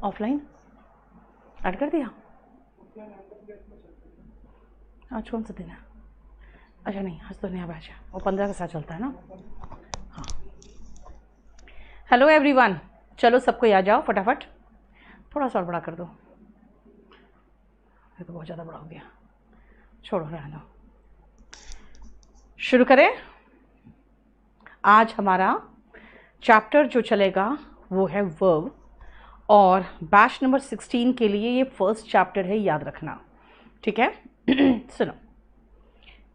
Offline add कर दिया? आज कौन सा दिन है? अच्छा नहीं, आज तो नया बैच है, वो 15 के साथ चलता है ना। हाँ, हेलो एवरीवन, चलो सबको आ जाओ फटाफट, थोड़ा सा और बड़ा कर दो, ये तो बहुत ज़्यादा बड़ा हो गया, छोड़ो रहने दो। शुरू करें। आज हमारा चैप्टर जो चलेगा वो है वर्ब, और बैच नंबर 16 के लिए ये फर्स्ट चैप्टर है, याद रखना, ठीक है। सुनो,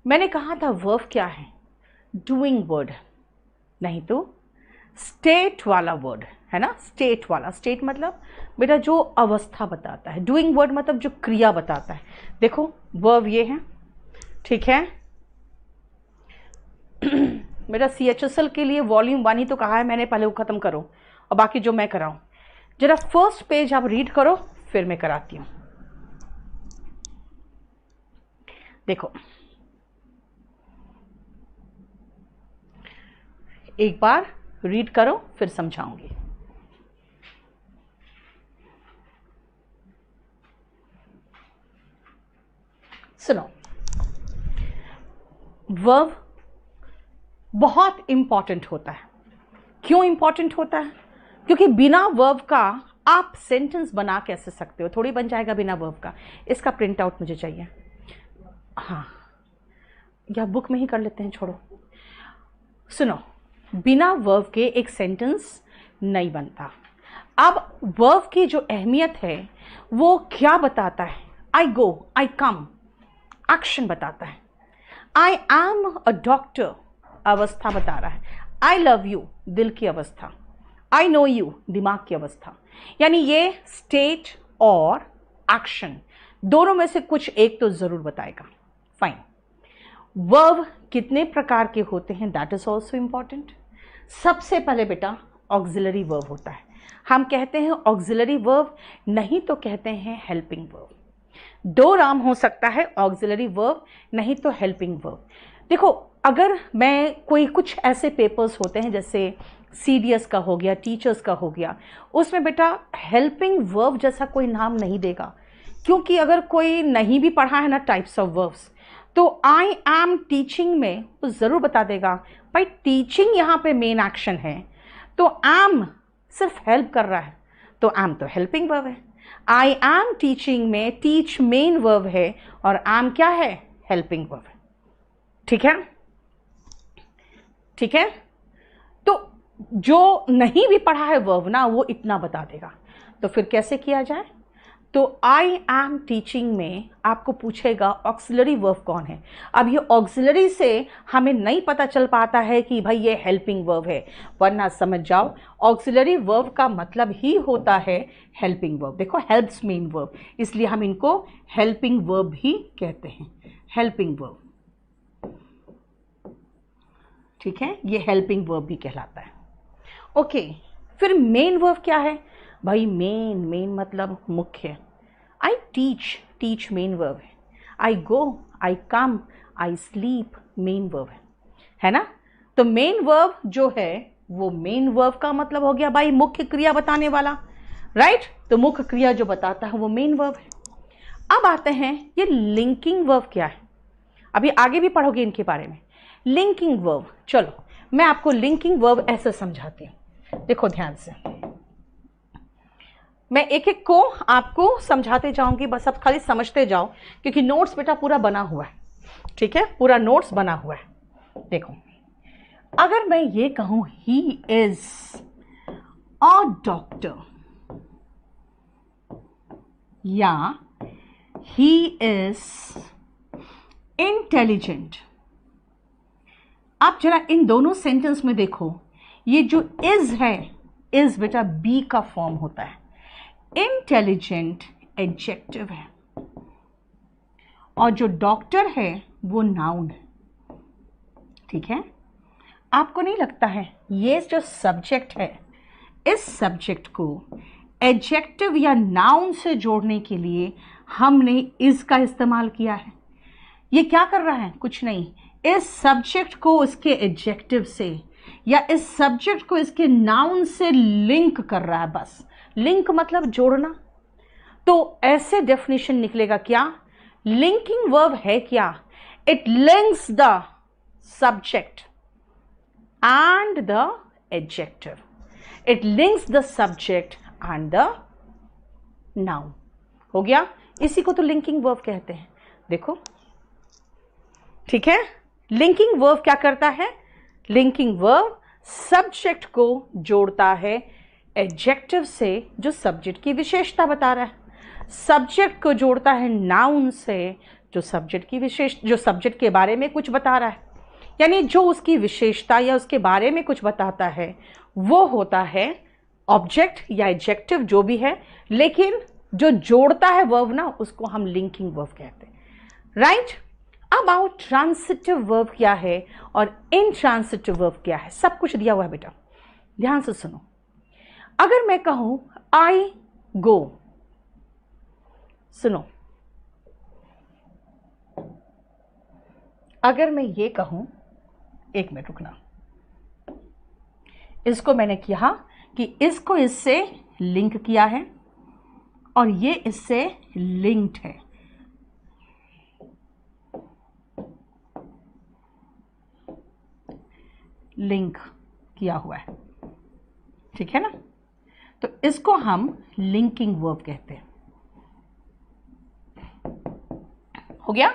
मैंने कहा था वर्ब क्या है? डूइंग वर्ड, नहीं तो स्टेट वाला वर्ड है ना। स्टेट वाला, स्टेट मतलब बेटा जो अवस्था बताता है, डूइंग वर्ड मतलब जो क्रिया बताता है। देखो वर्ब ये है, ठीक है। मेरा CHSL के लिए वॉल्यूम 1 ही तो कहा है मैंने, पहले वो खत्म करो और बाकी जो मैं कराऊं। जरा फर्स्ट पेज आप रीड करो, फिर मैं कराती हूं। देखो एक बार रीड करो, फिर समझाऊंगी। सुनो, वर्ब बहुत इंपॉर्टेंट होता है। क्यों इंपॉर्टेंट होता है? क्योंकि बिना वर्ब का आप सेंटेंस बना कैसे सकते हो? थोड़ी बन जाएगा बिना वर्ब का। इसका प्रिंट आउट मुझे चाहिए। हाँ, या बुक में ही कर लेते हैं, छोड़ो। सुनो, बिना वर्ब के एक सेंटेंस नहीं बनता। अब वर्ब की जो अहमियत है वो क्या बताता है? आई गो, आई कम, एक्शन बताता है। आई एम अ डॉक्टर, अवस्था बता रहा है। आई लव यू, दिल की अवस्था। आई नो यू, दिमाग की अवस्था। यानी ये स्टेट और एक्शन दोनों में से कुछ एक तो जरूर बताएगा। फाइन। वर्ब कितने प्रकार के होते हैं, दैट इज ऑल्सो इंपॉर्टेंट। सबसे पहले बेटा ऑक्सिलरी वर्ब होता है। हम कहते हैं ऑक्सिलरी वर्ब, नहीं तो कहते हैं हेल्पिंग वर्ब। दो नाम हो सकता है, ऑक्सिलरी वर्ब नहीं तो हेल्पिंग वर्ब। देखो, अगर मैं कोई कुछ ऐसे पेपर्स होते हैं जैसे CDS का हो गया, टीचर्स का हो गया, उसमें बेटा हेल्पिंग वर्ब जैसा कोई नाम नहीं देगा, क्योंकि अगर कोई नहीं भी पढ़ा है ना टाइप्स ऑफ वर्ब्स, तो आई एम टीचिंग में वो जरूर बता देगा भाई टीचिंग यहाँ पे मेन एक्शन है, तो एम सिर्फ हेल्प कर रहा है, तो एम तो हेल्पिंग वर्ब है। आई एम टीचिंग में टीच मेन वर्ब है और एम क्या है? हेल्पिंग वर्ब है। ठीक है, ठीक है। तो जो नहीं भी पढ़ा है वर्ब ना, वो इतना बता देगा। तो फिर कैसे किया जाए? तो आई एम टीचिंग में आपको पूछेगा ऑक्सिलरी वर्ब कौन है। अब ये ऑक्सिलरी से हमें नहीं पता चल पाता है कि भाई ये हेल्पिंग वर्ब है, वरना समझ जाओ ऑक्सिलरी वर्ब का मतलब ही होता है हेल्पिंग वर्ब। देखो हेल्प्स मेन वर्ब, इसलिए हम इनको हेल्पिंग वर्ब ही कहते हैं, हेल्पिंग वर्ब। ठीक है, ये हेल्पिंग वर्ब भी कहलाता है। ओके, फिर मेन वर्ब क्या है भाई? मेन मतलब मुख्य। I teach, teach main verb है। आई गो, आई कम, आई स्लीप मेन वर्ब है ना। तो मेन वर्ब जो है वो मेन वर्ब का मतलब हो गया भाई मुख्य क्रिया बताने वाला, राइट। तो मुख्य क्रिया जो बताता है वो मेन वर्ब है। अब आते हैं ये लिंकिंग वर्ब क्या है, अभी आगे भी पढ़ोगे इनके बारे में। लिंकिंग वर्ब, चलो मैं आपको लिंकिंग वर्ब ऐसे समझाती हूं, देखो ध्यान से। मैं एक एक को आपको समझाते जाऊंगी, बस आप खाली समझते जाओ, क्योंकि नोट्स बेटा पूरा बना हुआ है, ठीक है, पूरा नोट्स बना हुआ है। देखो, अगर मैं ये कहूं ही इज अ डॉक्टर या ही इज इंटेलिजेंट, आप जरा इन दोनों सेंटेंस में देखो, ये जो इज है, इज बेटा बी का फॉर्म होता है, इंटेलिजेंट एडजेक्टिव है, और जो डॉक्टर है वो नाउन है। ठीक है, आपको नहीं लगता है ये जो सब्जेक्ट है, इस सब्जेक्ट को एडजेक्टिव या नाउन से जोड़ने के लिए हमने इज का इस्तेमाल किया है? ये क्या कर रहा है? कुछ नहीं, इस सब्जेक्ट को इसके एडजेक्टिव से या इस सब्जेक्ट को इसके नाउन से लिंक कर रहा है, बस लिंक मतलब जोड़ना। तो ऐसे डेफिनेशन निकलेगा क्या? लिंकिंग वर्ब है क्या? It links the subject and the adjective. It links the subject and the noun. हो गया? इसी को तो लिंकिंग वर्ब कहते हैं। देखो, ठीक है। लिंकिंग वर्ब क्या करता है? लिंकिंग वर्ब सब्जेक्ट को जोड़ता है एडजेक्टिव से जो सब्जेक्ट की विशेषता बता रहा है, सब्जेक्ट को जोड़ता है नाउन से जो सब्जेक्ट के बारे में कुछ बता रहा है, यानी जो उसकी विशेषता या उसके बारे में कुछ बताता है वो होता है ऑब्जेक्ट या एडजेक्टिव जो भी है, लेकिन जो जोड़ता है वर्ब ना, उसको हम लिंकिंग वर्ब कहते हैं। राइट? अब ट्रांसिटिव वर्ब क्या है और इनट्रांसिटिव वर्ब क्या है, सब कुछ दिया हुआ है बेटा, ध्यान से सुनो। अगर मैं कहूं आई गो, सुनो, अगर मैं ये कहूं, एक मिनट रुकना, इसको मैंने किया कि इसको इससे लिंक किया है और ये इससे लिंक्ड है। लिंक किया हुआ है, ठीक है ना? तो इसको हम लिंकिंग वर्ब कहते हैं। हो गया?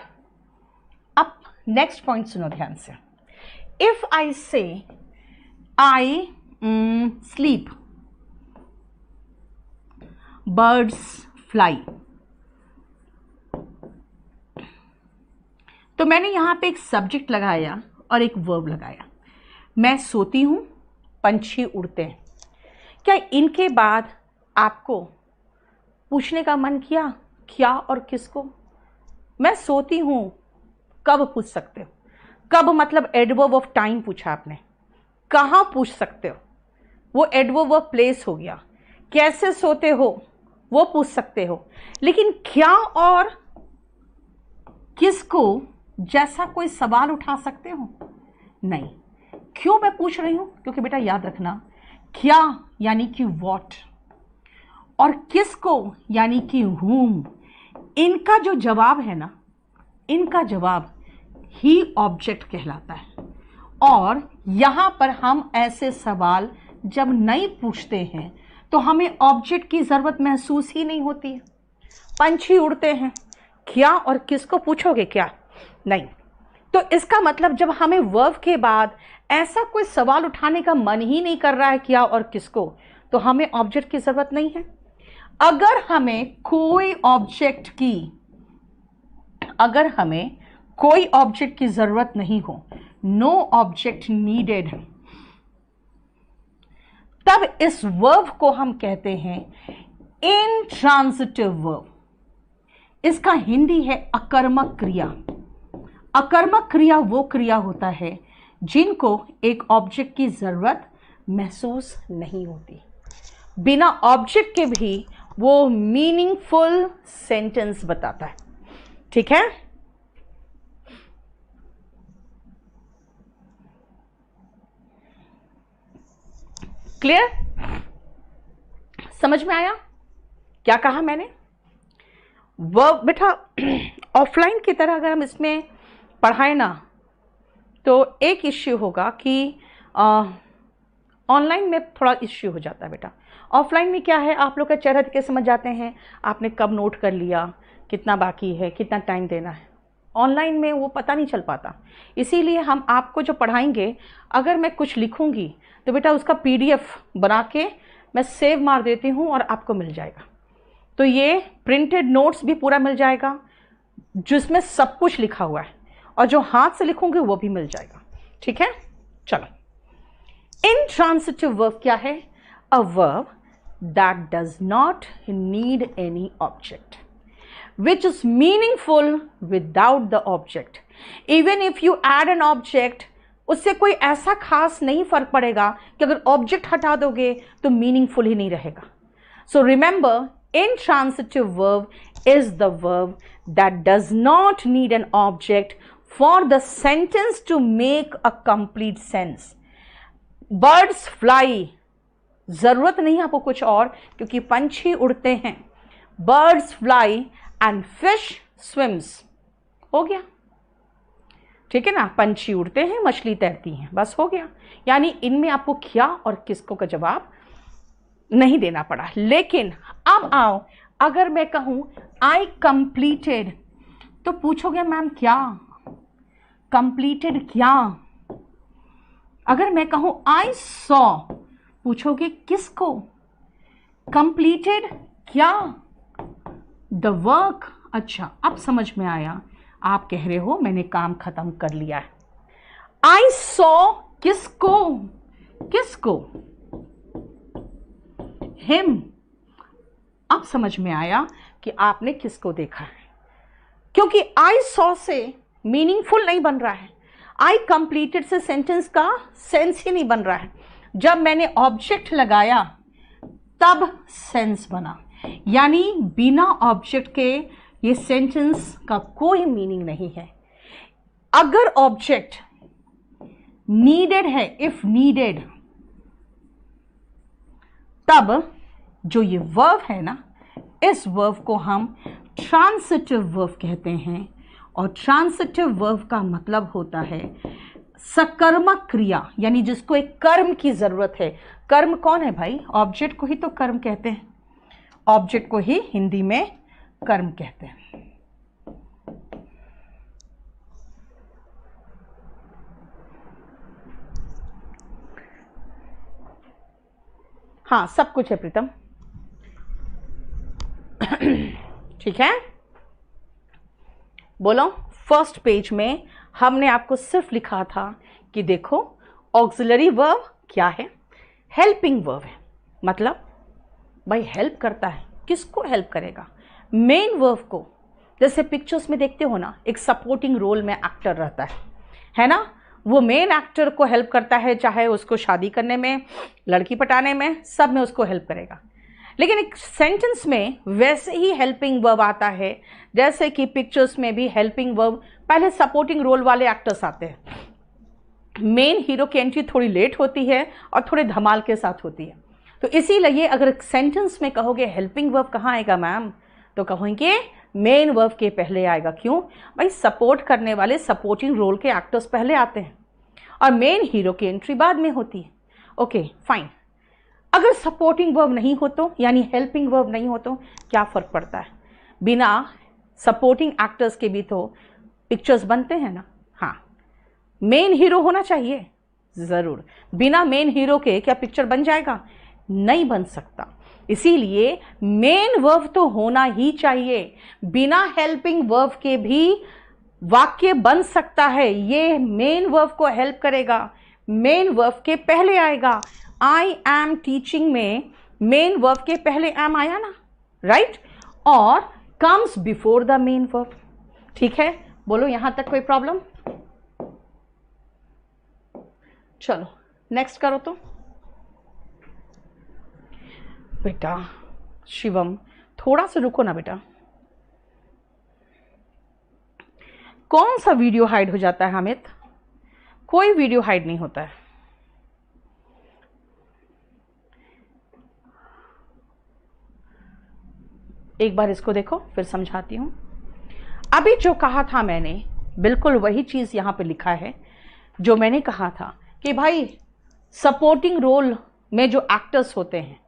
अब नेक्स्ट पॉइंट सुनो ध्यान से। इफ आई से आई स्लीप, बर्ड्स फ्लाई, तो मैंने यहां पे एक सब्जेक्ट लगाया और एक वर्ब लगाया। मैं सोती हूं, पंछी उड़ते हैं। क्या इनके बाद आपको पूछने का मन किया क्या और किसको? मैं सोती हूं कब पूछ सकते हो? कब मतलब एडवर्ब ऑफ टाइम पूछा आपने। कहां पूछ सकते हो, वो एडवर्ब ऑफ प्लेस हो गया। कैसे सोते हो वो पूछ सकते हो, लेकिन क्या और किसको जैसा कोई सवाल उठा सकते हो? नहीं। क्यों मैं पूछ रही हूं? क्योंकि बेटा याद रखना, क्या यानी कि व्हाट और किसको यानी कि whom, इनका जो जवाब है ना, इनका जवाब ही ऑब्जेक्ट कहलाता है। और यहां पर हम ऐसे सवाल जब नहीं पूछते हैं तो हमें ऑब्जेक्ट की जरूरत महसूस ही नहीं होती है। पंछी उड़ते हैं, क्या और किसको पूछोगे क्या? नहीं। तो इसका मतलब जब हमें वर्ब के बाद ऐसा कोई सवाल उठाने का मन ही नहीं कर रहा है क्या और किसको, तो हमें ऑब्जेक्ट की जरूरत नहीं है। अगर हमें कोई ऑब्जेक्ट की जरूरत नहीं हो, नो ऑब्जेक्ट नीडेड, तब इस वर्ब को हम कहते हैं इनट्रांसिटिव वर्ब। इसका हिंदी है अकर्मक क्रिया। अकर्मक क्रिया वो क्रिया होता है जिनको एक ऑब्जेक्ट की जरूरत महसूस नहीं होती। बिना ऑब्जेक्ट के भी वो मीनिंगफुल सेंटेंस बताता है। ठीक है? क्लियर? समझ में आया क्या कहा मैंने? वर्ब बेटा ऑफलाइन की तरह अगर हम इसमें पढ़ाएं ना तो एक इश्यू होगा कि ऑनलाइन में थोड़ा इश्यू हो जाता है बेटा। ऑफलाइन में क्या है, आप लोग का चेहरा देख के समझ जाते हैं आपने कब नोट कर लिया, कितना बाकी है, कितना टाइम देना है। ऑनलाइन में वो पता नहीं चल पाता। इसीलिए हम आपको जो पढ़ाएंगे, अगर मैं कुछ लिखूंगी तो बेटा उसका पीडीएफ बना के मैं सेव मार देती हूँ और आपको मिल जाएगा। तो ये प्रिंटेड नोट्स भी पूरा मिल जाएगा जिसमें सब कुछ लिखा हुआ है, और जो हाथ से लिखूंगे वो भी मिल जाएगा। ठीक है? चलो, इनट्रांसिटिव वर्ब क्या है? A verb that does not need any object, which is meaningful without the object. Even if you add an object, उससे कोई ऐसा खास नहीं फर्क पड़ेगा कि अगर ऑब्जेक्ट हटा दोगे तो मीनिंगफुल ही नहीं रहेगा। So remember, intransitive verb is the verb that does not need an object for the sentence to make a complete sense. Birds fly जरूरत नहीं आपको कुछ और, क्योंकि पंछी उड़ते हैं, birds fly and fish swims. हो गया, ठीक है ना, पंछी उड़ते हैं, मछली तैरती हैं, बस हो गया। यानी इनमें आपको क्या और किसको का जवाब नहीं देना पड़ा। लेकिन अब आओ, अगर मैं कहूं आई कंप्लीटेड, तो पूछोगे मैम क्या कंप्लीटेड क्या? अगर मैं कहूं आई सॉ, पूछोगे किसको? कंप्लीटेड क्या? The work. अच्छा, अब समझ में आया, आप कह रहे हो मैंने काम खत्म कर लिया है। आई सॉ किसको? किसको? हिम। अब समझ में आया कि आपने किसको देखा है, क्योंकि आई सॉ से मीनिंगफुल नहीं बन रहा है, आई कंप्लीटेड से सेंटेंस का सेंस ही नहीं बन रहा है। जब मैंने ऑब्जेक्ट लगाया तब सेंस बना, यानी बिना ऑब्जेक्ट के ये सेंटेंस का कोई मीनिंग नहीं है। अगर ऑब्जेक्ट नीडेड है, इफ नीडेड, तब जो ये वर्ब है ना, इस वर्ब को हम ट्रांसिटिव वर्ब कहते हैं। और ट्रांसिटिव वर्ब का मतलब होता है सकर्मक क्रिया, यानी जिसको एक कर्म की जरूरत है। कर्म कौन है भाई? ऑब्जेक्ट को ही तो कर्म कहते हैं, ऑब्जेक्ट को ही हिंदी में कर्म कहते हैं। हाँ, सब कुछ है प्रीतम, ठीक है। बोलो, फर्स्ट पेज में हमने आपको सिर्फ लिखा था कि देखो ऑक्सिलरी वर्ब क्या है, हेल्पिंग वर्ब है, मतलब भाई हेल्प करता है। किसको हेल्प करेगा? मेन वर्ब को। जैसे पिक्चर्स में देखते हो ना, एक सपोर्टिंग रोल में एक्टर रहता है ना, वो मेन एक्टर को हेल्प करता है, चाहे उसको शादी करने में, लड़की पटाने में, सब में उसको हेल्प करेगा। लेकिन एक सेंटेंस में वैसे ही हेल्पिंग वर्ब आता है, जैसे कि पिक्चर्स में भी हेल्पिंग वर्ब पहले सपोर्टिंग रोल वाले एक्टर्स आते हैं। मेन हीरो की एंट्री थोड़ी लेट होती है और थोड़े धमाल के साथ होती है। तो इसीलिए अगर सेंटेंस में कहोगे हेल्पिंग वर्ब कहाँ आएगा मैम, तो कहोगे मेन वर्ब के पहले आएगा। क्यों भाई? सपोर्ट करने वाले सपोर्टिंग रोल के एक्टर्स पहले आते हैं और मेन हीरो की एंट्री बाद में होती है। Okay fine. अगर सपोर्टिंग वर्ब नहीं हो तो, यानी हेल्पिंग वर्ब नहीं हो तो क्या फर्क पड़ता है? बिना सपोर्टिंग एक्टर्स के भी तो पिक्चर्स बनते हैं ना। हाँ, मेन हीरो होना चाहिए जरूर, बिना मेन हीरो के क्या पिक्चर बन जाएगा? नहीं बन सकता। इसीलिए मेन वर्ब तो होना ही चाहिए। बिना हेल्पिंग वर्ब के भी वाक्य बन सकता है, ये मेन वर्ब को हेल्प करेगा, मेन वर्ब के पहले आएगा। आई एम टीचिंग में मेन वर्ब के पहले एम आया ना, राइट, और comes before the main verb. ठीक है, बोलो यहां तक कोई प्रॉब्लम? चलो नेक्स्ट करो। तो बेटा शिवम थोड़ा सा रुको ना बेटा, कौन सा वीडियो हाइड हो जाता है हामिद? कोई वीडियो हाइड नहीं होता है। एक बार इसको देखो फिर समझाती हूं। अभी जो कहा था मैंने, बिल्कुल वही चीज यहां पे लिखा है जो मैंने कहा था कि भाई सपोर्टिंग रोल में जो एक्टर्स होते हैं,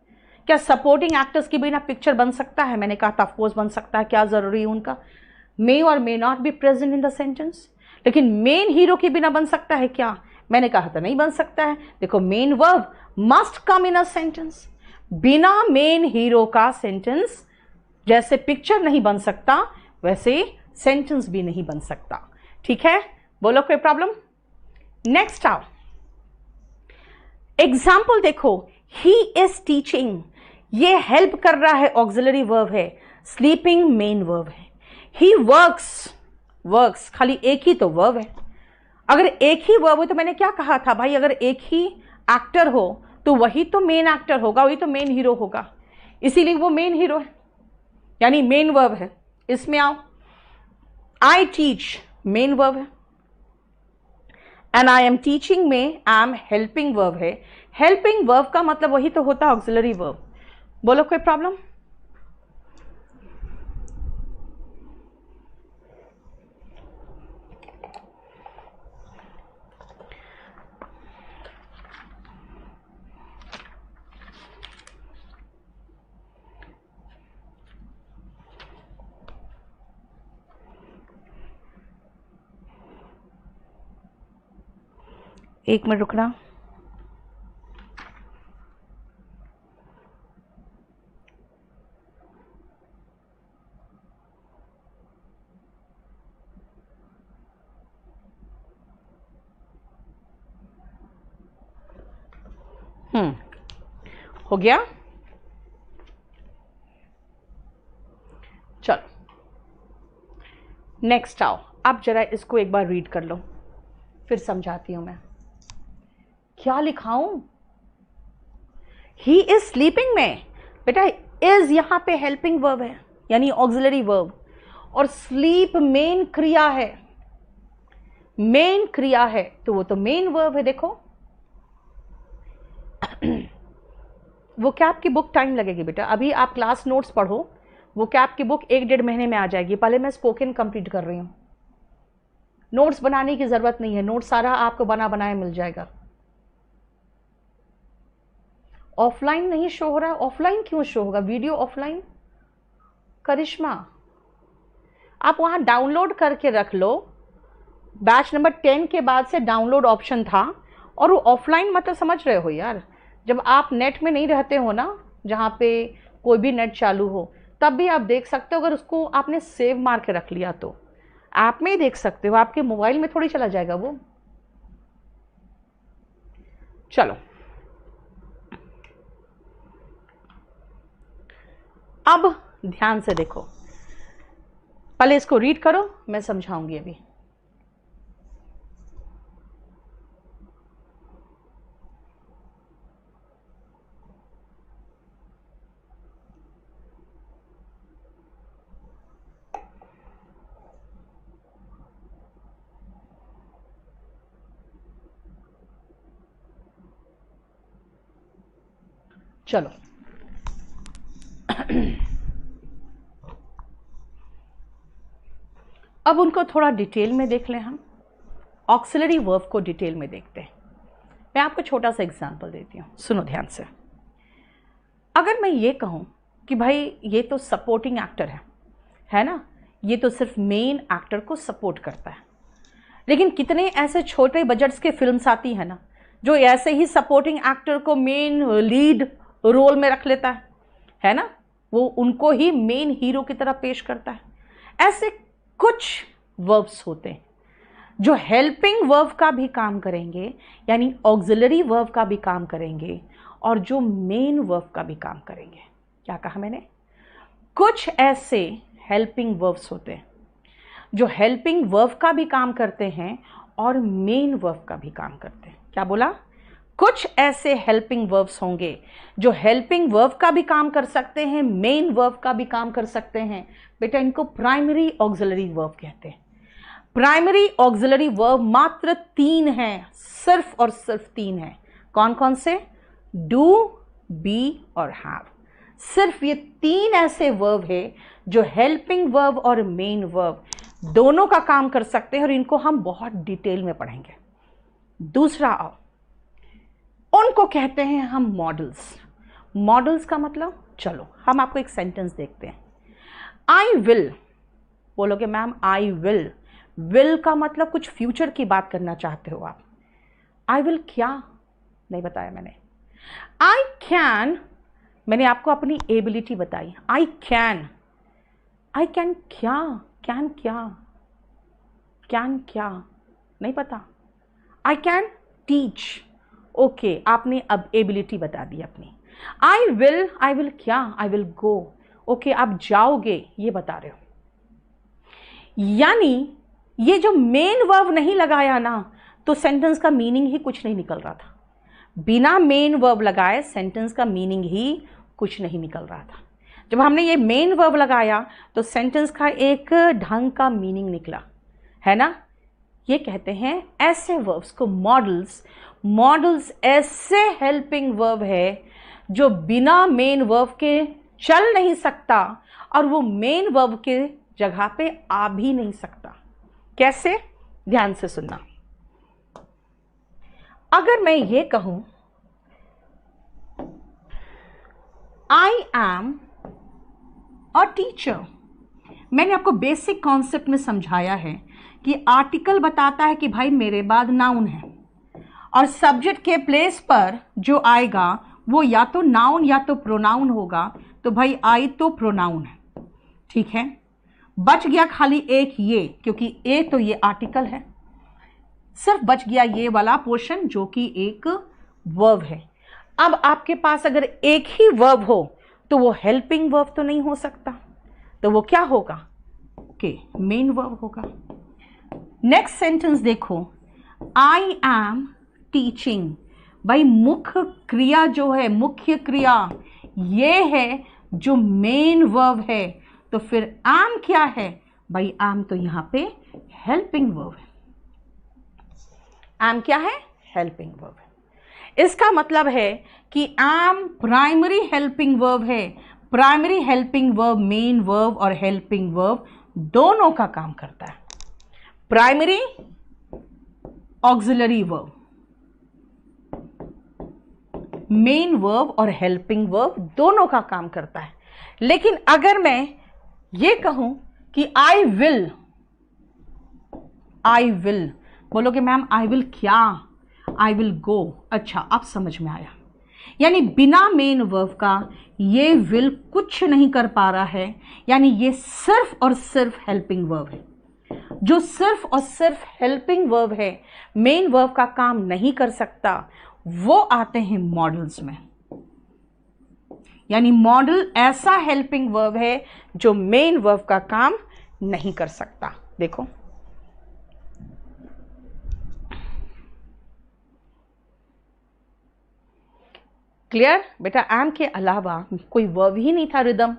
क्या सपोर्टिंग एक्टर्स के बिना पिक्चर बन सकता है? मैंने कहा था ऑफकोर्स बन सकता है। क्या जरूरी है उनका मे और may not be present in the sentence? लेकिन मेन हीरो के बिना बन सकता है क्या? मैंने कहा था नहीं बन सकता है। देखो main verb must come in a sentence. बिना मेन हीरो का सेंटेंस जैसे पिक्चर नहीं बन सकता, वैसे सेंटेंस भी नहीं बन सकता। ठीक है, बोलो कोई प्रॉब्लम? नेक्स्ट आओ, एग्जाम्पल देखो। ही इज टीचिंग, ये हेल्प कर रहा है, ऑक्सिलरी वर्ब है। स्लीपिंग मेन वर्ब है। ही वर्क्स, वर्क्स खाली एक ही तो वर्ब है। अगर एक ही वर्ब हो तो मैंने क्या कहा था भाई, अगर एक ही एक्टर हो तो वही तो मेन एक्टर होगा, वही तो मेन हीरो होगा, इसीलिए वो मेन हीरो है, यानी मेन वर्ब है। इसमें आओ, आई टीच मेन वर्ब है, एंड आई एम टीचिंग में आई एम हेल्पिंग वर्ब है। हेल्पिंग वर्ब का मतलब वही तो होता है ऑक्सिलरी वर्ब। बोलो कोई प्रॉब्लम? एक मिनट रुकना। हो गया? चलो नेक्स्ट आओ, अब जरा इसको एक बार रीड कर लो, फिर समझाती हूं मैं। क्या लिखाऊं? ही इज स्लीपिंग में बेटा इज यहां पे हेल्पिंग वर्ब है यानी ऑक्सिलरी वर्ब, और स्लीप मेन क्रिया है, मेन क्रिया है तो वो तो मेन वर्ब है। देखो वो कैप की बुक टाइम लगेगी बेटा, अभी आप क्लास नोट्स पढ़ो, वो कैप की बुक 1-1.5 महीने में आ जाएगी। पहले मैं स्पोकन कंप्लीट कर रही हूं, नोट्स बनाने की जरूरत नहीं है, नोट्स सारा आपको बना बनाया मिल जाएगा। ऑफलाइन नहीं शो हो रहा है? ऑफलाइन क्यों शो होगा? Video offline? करिश्मा आप वहां डाउनलोड करके रख लो, बैच नंबर 10 के बाद से डाउनलोड ऑप्शन था, और वो ऑफलाइन मतलब समझ रहे हो यार, जब आप नेट में नहीं रहते हो ना, जहां पे कोई भी नेट चालू हो, तब भी आप देख सकते हो। अगर उसको आपने सेव मार के रख लिया तो ऐप में ही देख सकते हो, आपके मोबाइल में थोड़ी चला जाएगा वो। चलो अब ध्यान से देखो, पहले इसको रीड करो, मैं समझाऊंगी अभी। चलो अब उनको थोड़ा डिटेल में देख लें हम, ऑक्सिलरी वर्ब को डिटेल में देखते हैं। मैं आपको छोटा सा एग्जांपल देती हूँ, सुनो ध्यान से। अगर मैं ये कहूँ कि भाई ये तो सपोर्टिंग एक्टर है ना, ये तो सिर्फ मेन एक्टर को सपोर्ट करता है, लेकिन कितने ऐसे छोटे बजट्स के फिल्म्स आती है ना जो ऐसे ही सपोर्टिंग एक्टर को मेन लीड रोल में रख लेता है ना, वो उनको ही मेन हीरो की तरह पेश करता है। ऐसे कुछ वर्ब्स होते हैं जो हेल्पिंग वर्ब का भी काम करेंगे, यानी ऑक्सिलरी वर्ब का भी काम करेंगे, और जो मेन वर्ब का भी काम करेंगे। क्या कहा मैंने? कुछ ऐसे हेल्पिंग वर्ब्स होते हैं जो हेल्पिंग वर्ब का भी काम करते हैं और मेन वर्ब का भी काम करते हैं। क्या बोला? कुछ ऐसे हेल्पिंग वर्ब्स होंगे जो हेल्पिंग वर्ब का भी काम कर सकते हैं, मेन वर्ब का भी काम कर सकते हैं। बेटा इनको प्राइमरी ऑक्सिलरी वर्ब कहते हैं। प्राइमरी ऑक्सिलरी वर्ब मात्र 3 हैं, सिर्फ और सिर्फ 3 हैं। कौन कौन से? डू, बी और हैव। सिर्फ ये 3 ऐसे वर्ब है जो हेल्पिंग वर्ब और मेन वर्ब दोनों का काम कर सकते हैं, और इनको हम बहुत डिटेल में पढ़ेंगे। दूसरा आओ, उनको कहते हैं हम मॉडल्स। मॉडल्स का मतलब, चलो हम आपको एक सेंटेंस देखते हैं। आई विल, बोलोगे मैम आई विल, विल का मतलब कुछ फ्यूचर की बात करना चाहते हो आप। आई विल क्या नहीं बताया मैंने। आई कैन, मैंने आपको अपनी एबिलिटी बताई। आई कैन, आई कैन क्या, कैन क्या, कैन क्या नहीं पता। आई कैन टीच, ओके आपने अब एबिलिटी बता दी अपनी। आई विल क्या, आई विल गो, ओके आप जाओगे ये बता रहे हो। यानी ये जो मेन वर्ब नहीं लगाया ना, तो सेंटेंस का मीनिंग ही कुछ नहीं निकल रहा था। बिना मेन वर्ब लगाए सेंटेंस का मीनिंग ही कुछ नहीं निकल रहा था। जब हमने ये मेन वर्ब लगाया तो सेंटेंस का एक ढंग का मीनिंग निकला, है ना। ये कहते हैं ऐसे वर्ब्स को मॉडल्स। मॉडल्स ऐसे हेल्पिंग वर्ब है जो बिना मेन वर्ब के चल नहीं सकता और वो मेन वर्ब के जगह पे आ भी नहीं सकता। कैसे? ध्यान से सुनना। अगर मैं ये कहूं आई एम अ टीचर, मैंने आपको बेसिक कॉन्सेप्ट में समझाया है कि आर्टिकल बताता है कि भाई मेरे बाद नाउन है और सब्जेक्ट के प्लेस पर जो आएगा वो या तो नाउन या तो प्रोनाउन होगा। तो भाई आई तो प्रोनाउन है, ठीक है। बच गया खाली एक ये, क्योंकि ए तो ये आर्टिकल है, सिर्फ बच गया ये वाला पोर्शन जो कि एक वर्ब है। अब आपके पास अगर एक ही वर्ब हो तो वो हेल्पिंग वर्ब तो नहीं हो सकता, तो वो क्या होगा? ओके, मेन वर्ब होगा। नेक्स्ट सेंटेंस देखो, आई एम टीचिंग। भाई मुख्य क्रिया जो है, मुख्य क्रिया ये है जो मेन वर्ब है, तो फिर एम क्या है? भाई एम तो यहां पे हेल्पिंग वर्ब है। एम क्या है? हेल्पिंग वर्ब है। इसका मतलब है कि एम प्राइमरी हेल्पिंग वर्ब है। Primary helping verb main verb और हेल्पिंग वर्ब दोनों का काम करता है। Primary auxiliary verb, main verb और हेल्पिंग वर्ब दोनों का काम करता है। लेकिन अगर मैं ये कहूं कि आई विल, बोलोगे मैम आई विल क्या? I will go. अच्छा, अब समझ में आया। यानी बिना मेन वर्ब का ये विल कुछ नहीं कर पा रहा है, यानी ये सिर्फ और सिर्फ हेल्पिंग वर्ब है। जो सिर्फ और सिर्फ हेल्पिंग वर्ब है, मेन वर्ब का काम नहीं कर सकता, वो आते हैं मॉडल्स में। यानी मॉडल ऐसा हेल्पिंग वर्ब है जो मेन वर्ब का काम नहीं कर सकता। देखो, क्लियर बेटा? एम के अलावा कोई वर्ब ही नहीं था रिदम,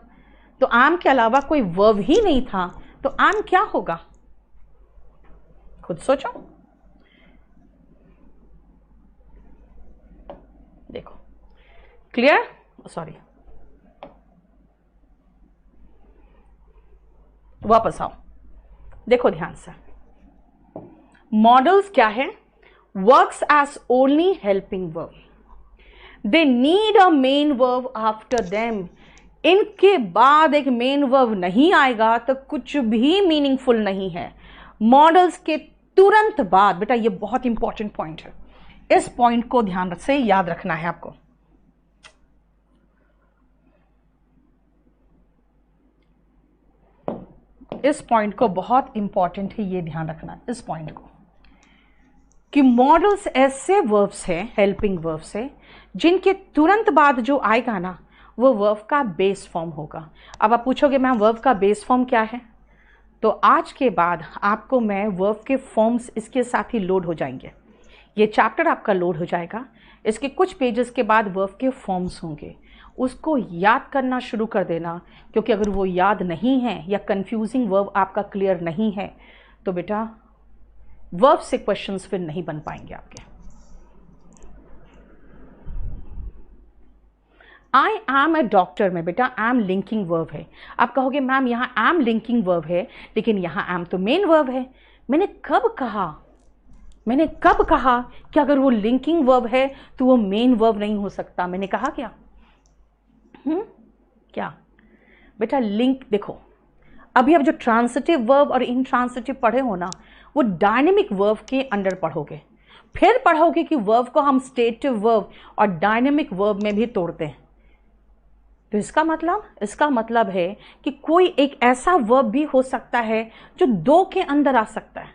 तो एम के अलावा कोई वर्ब ही नहीं था, तो एम क्या होगा? खुद सोचो। देखो, क्लियर? सॉरी, वापस आओ, देखो ध्यान से। मॉडल्स क्या है? Works as only helping verb, they need a main verb after them. इनके बाद एक मेन वर्ब नहीं आएगा तो कुछ भी मीनिंगफुल नहीं है। मॉडल्स के तुरंत बाद, बेटा ये बहुत इंपॉर्टेंट पॉइंट है, इस पॉइंट को ध्यान से याद रखना है आपको। इस पॉइंट को बहुत इंपॉर्टेंट है, ये ध्यान रखना इस पॉइंट को, कि मॉडल्स ऐसे वर्ब्स हैं, हेल्पिंग वर्ब्स है, जिनके तुरंत बाद जो आएगा ना वो वर्ब का बेस फॉर्म होगा। अब आप पूछोगे मैम वर्ब का बेस फॉर्म क्या है? तो आज के बाद आपको मैं वर्ब के फॉर्म्स इसके साथ ही लोड हो जाएंगे। ये चैप्टर आपका लोड हो जाएगा, इसके कुछ पेजेस के बाद वर्ब के फॉर्म्स होंगे, उसको याद करना शुरू कर देना, क्योंकि अगर वो याद नहीं है या कंफ्यूजिंग वर्ब आपका क्लियर नहीं है तो बेटा वर्ब से क्वेश्चंस फिर नहीं बन पाएंगे आपके। आई एम ए डॉक्टर में बेटा एम लिंकिंग वर्ब है। आप कहोगे मैम यहाँ एम लिंकिंग वर्ब है लेकिन यहाँ एम तो मेन वर्ब है। मैंने कब कहा कि अगर वो लिंकिंग वर्ब है तो वो मेन वर्ब नहीं हो सकता? मैंने कहा क्या? क्या बेटा? लिंक देखो, अभी अब जो ट्रांसिटिव वर्ब और इंट्रांसिटिव पढ़े हो ना, वो डायनेमिक वर्ब के अंडर पढ़ोगे, फिर पढ़ोगे कि वर्ब को हम स्टेटिव वर्ब और डायनेमिक वर्ब में भी तोड़ते हैं। तो इसका मतलब है कि कोई एक ऐसा वर्ब भी हो सकता है जो दो के अंदर आ सकता है।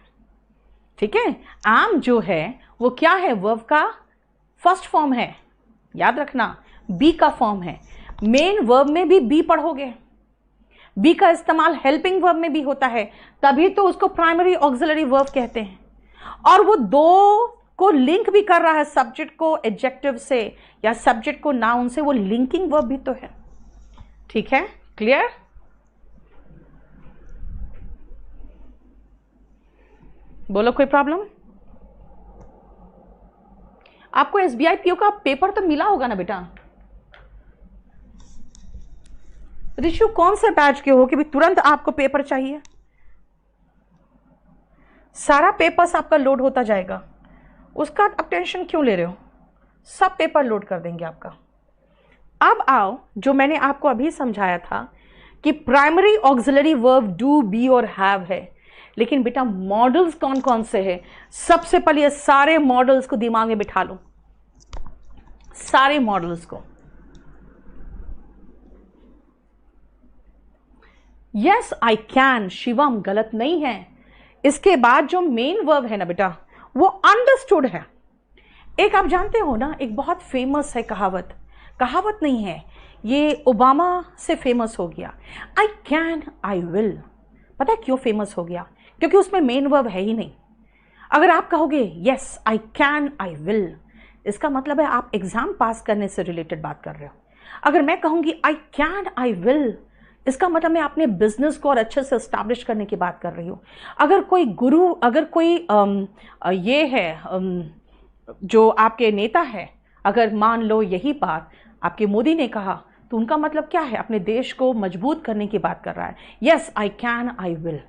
ठीक है, एम जो है वो क्या है? वर्ब का फर्स्ट फॉर्म है, याद रखना, बी का फॉर्म है। मेन वर्ब में भी बी पढ़ोगे, बी का इस्तेमाल हेल्पिंग वर्ब में भी होता है, तभी तो उसको प्राइमरी ऑक्सिलरी वर्ब कहते हैं। और वो दो को लिंक भी कर रहा है, सब्जेक्ट को एडजेक्टिव से या सब्जेक्ट को नाउन से, वो लिंकिंग वर्ब भी तो है। ठीक है, क्लियर? बोलो कोई प्रॉब्लम? आपको एसबीआई पीओ का पेपर तो मिला होगा ना बेटा? ऋषु कौन से बैच के हो कि भी तुरंत आपको पेपर चाहिए? सारा पेपर्स आपका लोड होता जाएगा, उसका आप टेंशन क्यों ले रहे हो? सब पेपर लोड कर देंगे आपका। अब आओ, जो मैंने आपको अभी समझाया था कि primary auxiliary verb do, be और हैव है, लेकिन बेटा मॉडल्स कौन कौन से हैं? सबसे पहले ये सारे मॉडल्स को दिमाग में बिठा लो, सारे मॉडल्स को। यस आई कैन, शिवम गलत नहीं है। इसके बाद जो मेन वर्ब है ना बेटा, वो अंडरस्टूड है। एक आप जानते हो ना, एक बहुत फेमस है कहावत, कहावत नहीं है ये, ओबामा से फेमस हो गया, आई कैन आई विल। पता है क्यों फेमस हो गया? क्योंकि उसमें मेन वर्ब है ही नहीं। अगर आप कहोगे yes I can I will, इसका मतलब है आप एग्जाम पास करने से रिलेटेड बात कर रहे हो। अगर मैं कहूंगी आई कैन आई विल, इसका मतलब मैं अपने बिजनेस को और अच्छे से एस्टैब्लिश करने की बात कर रही हूँ। अगर कोई गुरु, अगर कोई ये है जो आपके नेता है, अगर मान लो यही बात आपके मोदी ने कहा, तो उनका मतलब क्या है? अपने देश को मजबूत करने की बात कर रहा है। Yes I can I will,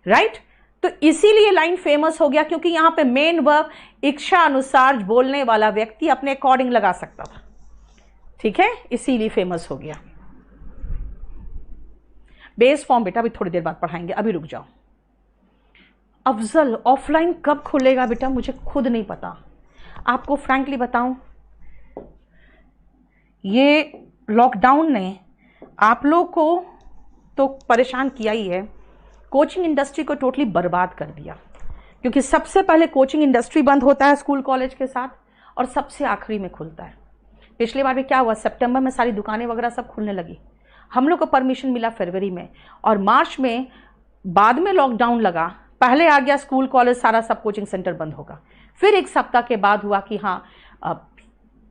right? तो इसीलिए लाइन फेमस हो गया, क्योंकि यहां पे मेन वर्ब इच्छा अनुसार बोलने वाला व्यक्ति अपने अकॉर्डिंग लगा सकता था। ठीक है, इसीलिए फेमस हो गया। बेस फॉर्म बेटा अभी थोड़ी देर बाद पढ़ाएंगे, अभी रुक जाओ। अफजल ऑफलाइन कब खुलेगा बेटा? मुझे खुद नहीं पता, आपको फ्रैंकली बताऊं, ये लॉकडाउन ने आप लोग को तो परेशान किया ही है, कोचिंग इंडस्ट्री को टोटली बर्बाद कर दिया। क्योंकि सबसे पहले कोचिंग इंडस्ट्री बंद होता है स्कूल कॉलेज के साथ, और सबसे आखिरी में खुलता है। पिछली बार भी क्या हुआ, सितंबर में सारी दुकानें वगैरह सब खुलने लगी, हम लोग को परमिशन मिला फरवरी में, और मार्च में बाद में लॉकडाउन लगा। पहले आ गया स्कूल कॉलेज सारा, सब कोचिंग सेंटर बंद होगा। फिर एक सप्ताह के बाद हुआ कि हाँ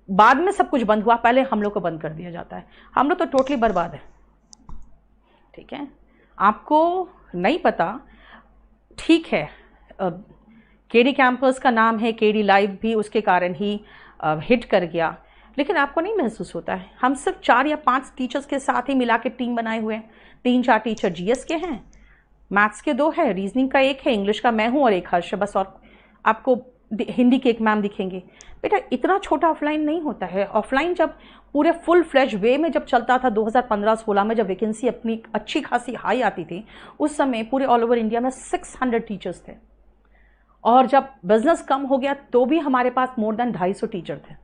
बाद में सब कुछ बंद हुआ, पहले हम लोग को बंद कर दिया जाता है। हम लोग तो टोटली बर्बाद है। ठीक है, आपको नहीं पता, ठीक है। केडी कैंपस का नाम है, केडी लाइव भी उसके कारण ही हिट कर गया, लेकिन आपको नहीं महसूस होता है? हम सिर्फ 4 या 5 टीचर्स के साथ ही मिला के टीम बनाए हुए हैं। 3-4 टीचर जीएस के हैं, मैथ्स के 2 है, रीजनिंग का 1 है, इंग्लिश का मैं हूँ और 1 हर्ष है बस, और आपको हिंदी के 1 मैम दिखेंगे। बेटा इतना छोटा ऑफलाइन नहीं होता है। ऑफलाइन जब पूरे फुल फ्लैश वे में जब चलता था 2015-16 में, जब वैकेंसी अपनी अच्छी खासी हाई आती थी, उस समय पूरे ऑल ओवर इंडिया में 600 टीचर्स थे, और जब बिजनेस कम हो गया तो भी हमारे पास मोर देन 250 टीचर थे।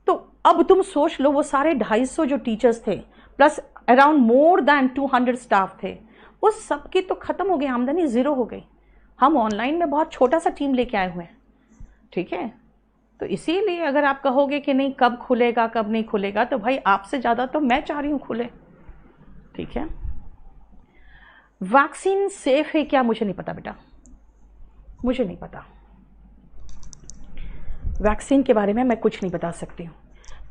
तो अब तुम सोच लो, वो सारे 250 जो टीचर्स थे plus around more than 200 staff थे, वो सबकी तो खत्म हो गई, आमदनी जीरो हो गई। हम ऑनलाइन में बहुत छोटा सा टीम लेके आए हुए हैं। ठीक है, तो इसीलिए अगर आप कहोगे कि नहीं कब खुलेगा कब नहीं खुलेगा, तो भाई आपसे ज़्यादा तो मैं चाह रही हूँ खुले। ठीक है, वैक्सीन सेफ है क्या? मुझे नहीं पता बेटा, मुझे नहीं पता, वैक्सीन के बारे में मैं कुछ नहीं बता सकती हूँ।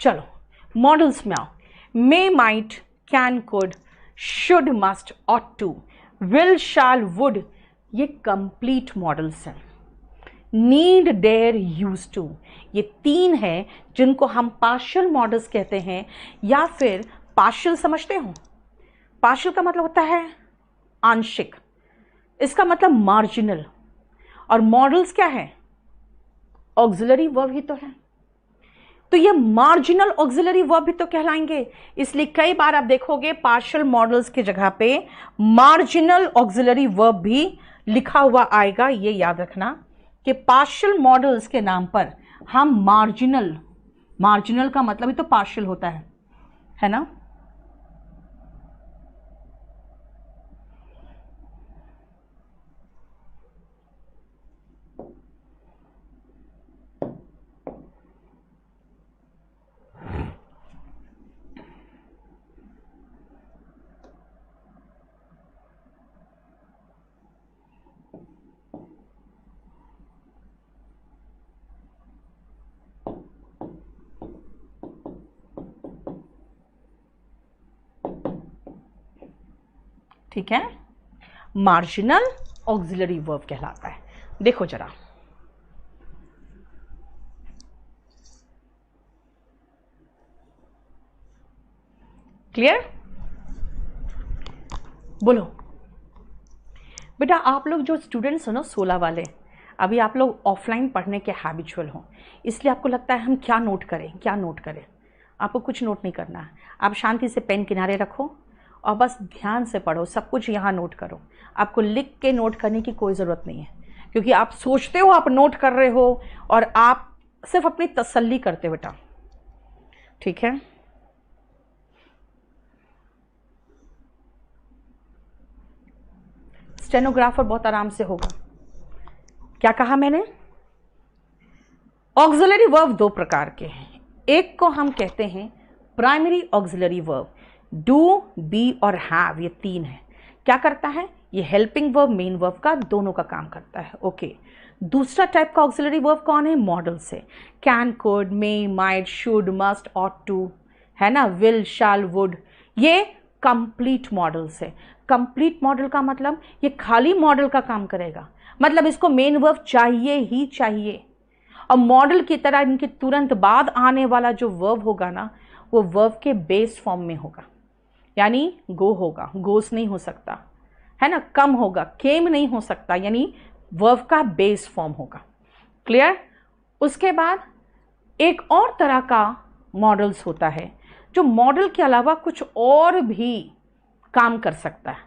चलो मॉडल्स में आओ। May, might, can, could, should, must, ought to, will, shall, would, ये कंप्लीट मॉडल्स हैं। नीड, डेयर, यूज टू, ये 3 हैं जिनको हम पार्शियल मॉडल्स कहते हैं, या फिर पार्शियल समझते हो? पार्शियल का मतलब होता है आंशिक, इसका मतलब मार्जिनल, और मॉडल्स क्या है? ऑक्सिलरी वर्ब ही तो है, तो ये मार्जिनल ऑक्सिलरी वर्ब भी तो कहलाएंगे। इसलिए कई बार आप देखोगे पार्शियल मॉडल्स की जगह पे मार्जिनल ऑक्सिलरी वर्ब भी लिखा हुआ आएगा। ये याद रखना कि पार्शियल मॉडल्स के नाम पर हम मार्जिनल, मार्जिनल का मतलब ही तो पार्शियल होता है ना? ठीक है, मार्जिनल ऑक्सिलरी वर्ब कहलाता है। देखो जरा, क्लियर? बोलो बेटा, आप लोग जो स्टूडेंट्स हो ना 16 वाले, अभी आप लोग ऑफलाइन पढ़ने के हैबिचुअल हो, इसलिए आपको लगता है हम क्या नोट करें क्या नोट करें। आपको कुछ नोट नहीं करना है, आप शांति से पेन किनारे रखो और बस ध्यान से पढ़ो, सब कुछ यहाँ नोट करो। आपको लिख के नोट करने की कोई ज़रूरत नहीं है, क्योंकि आप सोचते हो आप नोट कर रहे हो और आप सिर्फ अपनी तसल्ली करते हो बेटा, ठीक है? स्टेनोग्राफर बहुत आराम से होगा। क्या कहा मैंने? ऑक्सिलरी वर्ब दो प्रकार के हैं। एक को हम कहते हैं primary auxiliary verb, do, be और हैव, ये तीन है। क्या करता है? ये हेल्पिंग वर्ब, मेन वर्ब का दोनों का काम करता है। ओके। दूसरा टाइप का ऑक्सिलरी वर्ब कौन है? Modals, can, could, may, might, should, must, ought to, है ना, विल, शैल, वुड, ये complete modals. Complete modal का मतलब ये खाली मॉडल का काम करेगा, मतलब इसको मेन वर्ब चाहिए ही चाहिए, और मॉडल की तरह इनके तुरंत बाद आने वाला जो वर्ब होगा ना, वो वर्ब के बेस फॉर्म में होगा, यानी गो होगा, गोस नहीं हो सकता, है ना, कम होगा, केम नहीं हो सकता, यानी वर्ब का बेस फॉर्म होगा। क्लियर? उसके बाद एक और तरह का मॉडल्स होता है जो मॉडल के अलावा कुछ और भी काम कर सकता है।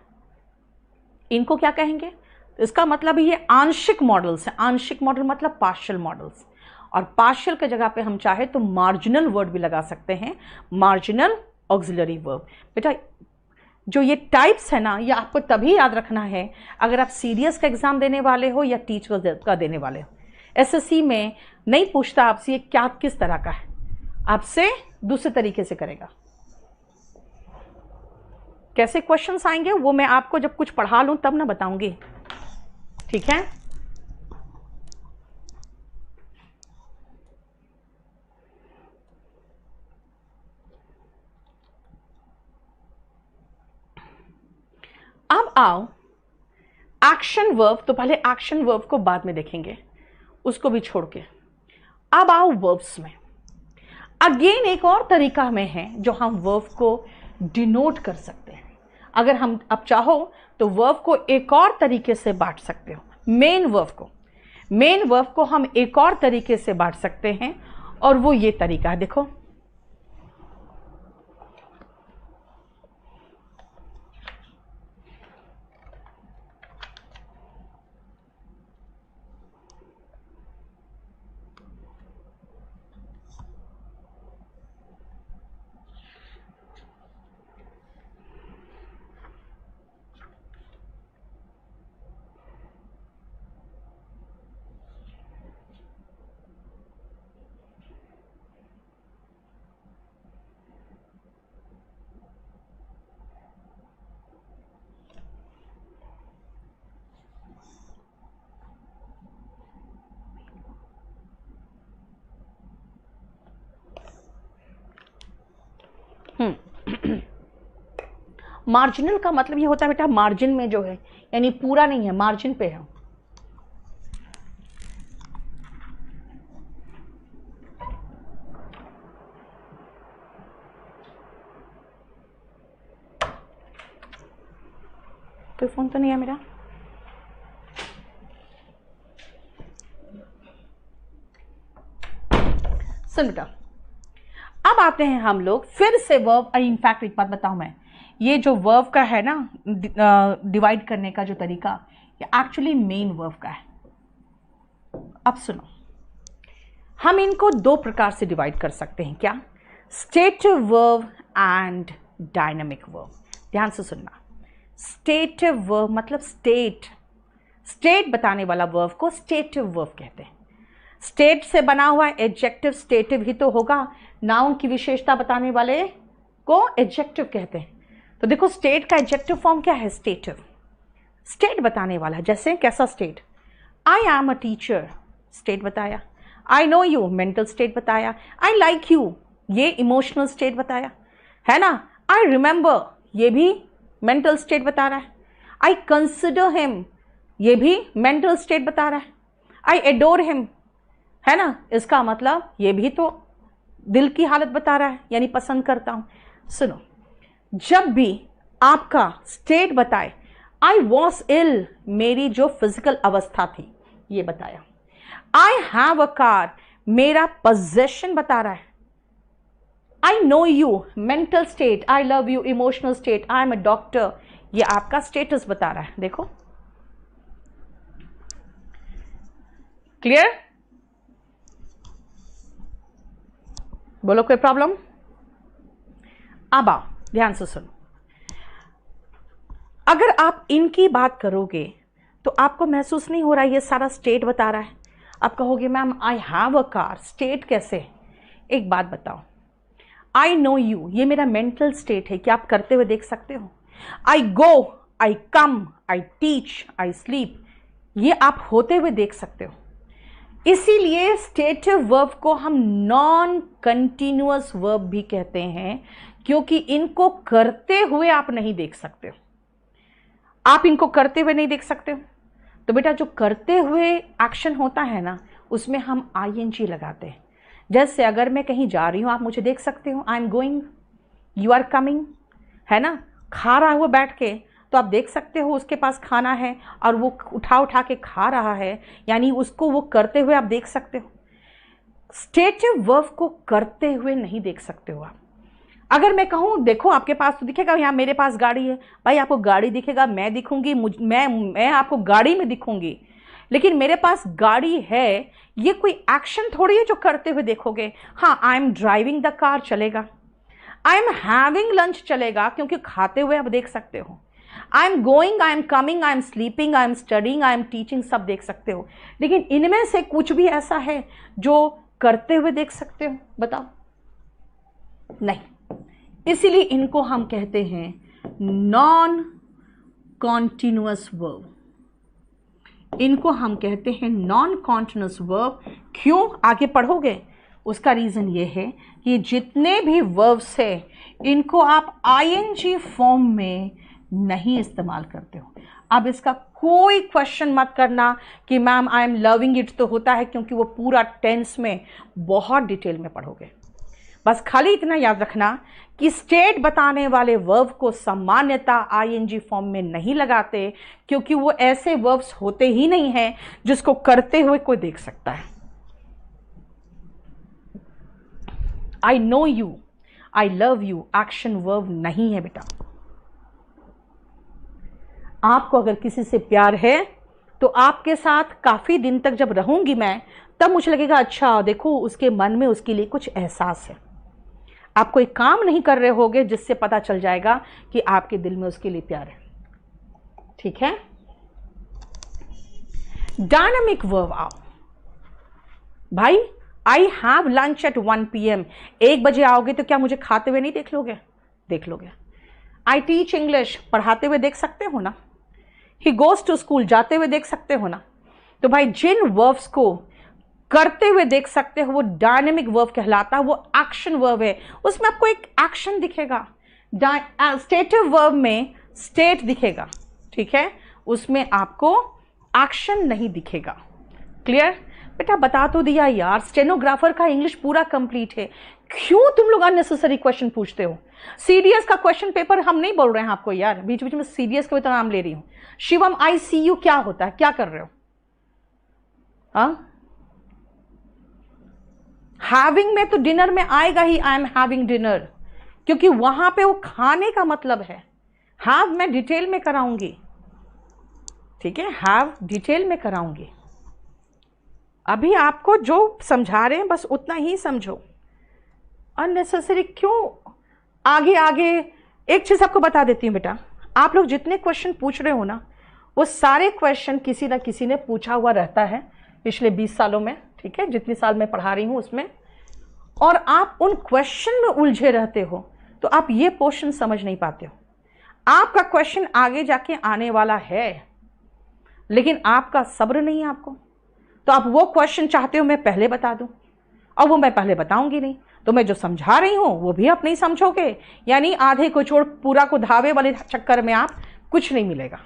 इनको क्या कहेंगे? इसका मतलब ये आंशिक मॉडल्स है। आंशिक मॉडल मतलब पार्शियल मॉडल्स, और पार्शियल के जगह पे हम चाहे तो मार्जिनल वर्ड भी लगा सकते हैं, मार्जिनल ऑक्सिलरी वर्ब। बेटा जो ये टाइप्स है ना, ये आपको तभी याद रखना है अगर आप सीडीएस का एग्जाम देने वाले हो या टीचर का देने वाले हो। एसएससी में नहीं पूछता आपसे ये क्या किस तरह का है, आपसे दूसरे तरीके से करेगा। कैसे क्वेश्चंस आएंगे वो मैं आपको जब कुछ पढ़ा लूं तब ना बताऊंगी, ठीक है? अब आओ एक्शन वर्ब, तो पहले एक्शन वर्ब को बाद में देखेंगे, उसको भी छोड़ के। अब आओ वर्ब्स में। अगेन एक और तरीका में है जो हम वर्ब को डिनोट कर सकते हैं। अगर हम अब चाहो तो वर्ब को एक और तरीके से बांट सकते हो। मेन वर्ब को हम एक और तरीके से बांट सकते हैं, और वो ये तरीका है, देखो। मार्जिनल का मतलब ये होता है बेटा मार्जिन में जो है, यानी पूरा नहीं है, मार्जिन पे है। कोई फोन तो नहीं है मेरा? सुन बेटा, अब आते हैं हम लोग फिर से वर्ब। इनफैक्ट एक बात बताऊं मैं, ये जो वर्ब का है ना डिवाइड करने का जो तरीका, ये एक्चुअली मेन वर्ब का है। अब सुनो, हम इनको दो प्रकार से डिवाइड कर सकते हैं। क्या? Stative verb and dynamic verb. ध्यान से सुनना। स्टेटिव वर्ब मतलब स्टेट बताने वाला वर्ब को स्टेटिव वर्ब कहते हैं। स्टेट से बना हुआ एडजेक्टिव स्टेटिव ही तो होगा, नाउन की विशेषता बताने वाले को एडजेक्टिव कहते हैं। तो देखो स्टेट का एडजेक्टिव फॉर्म क्या है? स्टेटिव। स्टेट बताने वाला, जैसे कैसा state? I am a teacher, state बताया। I know you, mental state बताया। आई लाइक यू, ये इमोशनल स्टेट बताया, है ना। आई रिमेंबर, ये भी मेंटल स्टेट बता रहा है। आई कंसिडर हिम, ये भी मेंटल स्टेट बता रहा है। आई एडोर हिम, है ना, इसका मतलब ये भी तो दिल की हालत बता रहा है, यानी पसंद करता हूं। सुनो, जब भी आपका स्टेट बताए आई वॉज इल, मेरी जो फिजिकल अवस्था थी ये बताया। आई हैव अ कार, मेरा पोजेशन बता रहा है। I know you, mental state, I love you, emotional state, I am a doctor, ये आपका स्टेटस बता रहा है। देखो, क्लियर? बोलो कोई प्रॉब्लम? अब आओ ध्यान से सुनो, अगर आप इनकी बात करोगे तो आपको महसूस नहीं हो रहा ये सारा स्टेट बता रहा है। आप कहोगे ma'am I have a car, state कैसे? एक बात बताओ, आई नो यू, ये मेरा मेंटल स्टेट है, क्या आप करते हुए देख सकते हो? आई गो, आई कम, आई टीच, आई स्लीप, ये आप होते हुए देख सकते हो। इसीलिए स्टेटिव वर्ब को हम नॉन कंटिन्यूअस वर्ब भी कहते हैं, क्योंकि इनको करते हुए आप नहीं देख सकते हो। आप इनको करते हुए नहीं देख सकते हो, तो बेटा जो करते हुए एक्शन होता है ना, उसमें हम आईएनजी लगाते हैं। जैसे अगर मैं कहीं जा रही हूं, आप मुझे देख सकते हो, I am going, you are coming, है ना। खा रहा हुआ बैठ के, तो आप देख सकते हो उसके पास खाना है और वो उठा उठा के खा रहा है, यानी उसको वो करते हुए आप देख सकते हो। स्टेटिव वर्ब को करते हुए नहीं देख सकते हो आप। अगर मैं कहूँ देखो आपके पास तो दिखेगा, यहाँ मेरे पास गाड़ी है, भाई आपको गाड़ी दिखेगा, मैं दिखूंगी, मैं आपको गाड़ी में दिखूंगी, लेकिन मेरे पास गाड़ी है, ये कोई एक्शन थोड़ी है जो करते हुए देखोगे। हाँ, I am driving the car चलेगा, आई एम हैविंग लंच चलेगा, क्योंकि खाते हुए आप देख सकते हो। I am going, I am coming, I am sleeping, I am studying, I am teaching, सब देख सकते हो। लेकिन इनमें से कुछ भी ऐसा है जो करते हुए देख सकते हो? बताओ, नहीं। इसीलिए इनको हम कहते हैं नॉन कॉन्टिन्यूअस वर्ब। इनको हम कहते हैं नॉन कॉन्टिन्यूअस वर्ब। क्यों? आगे पढ़ोगे, उसका रीजन ये है कि जितने भी वर्ब्स है इनको आप आईएनजी फॉर्म में नहीं इस्तेमाल करते हो। अब इसका कोई क्वेश्चन मत करना कि ma'am I am loving it, तो होता है क्योंकि वो पूरा टेंस में बहुत डिटेल में पढ़ोगे। बस खाली इतना याद रखना कि स्टेट बताने वाले वर्ब को सामान्यतः आईएनजी फॉर्म में नहीं लगाते, क्योंकि वो ऐसे वर्ब्स होते ही नहीं हैं जिसको करते हुए कोई देख सकता है। I know you, I love you action verb नहीं है बेटा। आपको अगर किसी से प्यार है तो आपके साथ काफी दिन तक जब रहूंगी मैं, तब मुझे लगेगा अच्छा देखो उसके मन में उसके लिए कुछ एहसास है। आप कोई काम नहीं कर रहे होगे जिससे पता चल जाएगा कि आपके दिल में उसके लिए प्यार है। ठीक है? डायनामिक वर्ब आओ भाई। I have lunch at 1 PM, 1 बजे आओगे तो क्या मुझे खाते हुए नहीं देख लोगे? देख लोगे। आई टीच इंग्लिश, पढ़ाते हुए देख सकते हो ना। ही गोज टू स्कूल, जाते हुए देख सकते हो ना। तो भाई जिन वर्ब्स को करते हुए देख सकते हो वो डायनेमिक वर्ब कहलाता है, वो एक्शन वर्ब है, उसमें आपको एक एक्शन दिखेगा। स्टेटिव वर्ब में स्टेट दिखेगा, ठीक है, उसमें आपको एक्शन नहीं दिखेगा। क्लियर? बेटा बता तो दिया यार, स्टेनोग्राफर का इंग्लिश पूरा कंप्लीट है, क्यों तुम लोग अननेसेसरी क्वेश्चन पूछते हो? सीडीएस का क्वेश्चन पेपर हम नहीं बोल रहे हैं आपको यार, बीच बीच में सीडीएस का भी तो नाम ले रही हूं। शिवम ICU क्या होता है, क्या कर रहे हो? हाँ, हैविंग में तो डिनर में आएगा ही, आई एम हैविंग डिनर, क्योंकि वहां पे वो खाने का मतलब है। हैव मैं डिटेल में कराऊंगी, ठीक है, हैव डिटेल में कराऊंगी। अभी आपको जो समझा रहे हैं बस उतना ही समझो, अननेसेसरी क्यों आगे आगे। एक चीज आपको बता देती हूं बेटा, आप लोग जितने क्वेश्चन पूछ रहे हो ना, वो सारे क्वेश्चन किसी ना किसी ने पूछा हुआ रहता है पिछले 20 सालों में, ठीक है, जितनी साल मैं पढ़ा रही हूं उसमें, और आप उन क्वेश्चन में उलझे रहते हो तो आप ये पोर्शन समझ नहीं पाते हो। आपका क्वेश्चन आगे जाके आने वाला है, लेकिन आपका सब्र नहीं है आपको, तो आप वो क्वेश्चन चाहते हो मैं पहले बता दूं, और वो मैं पहले बताऊंगी नहीं, तो मैं जो समझा रही हूं वो भी आप नहीं समझोगे, यानी आधे को छोड़ पूरा को धावे वाले चक्कर में आप कुछ नहीं मिलेगा।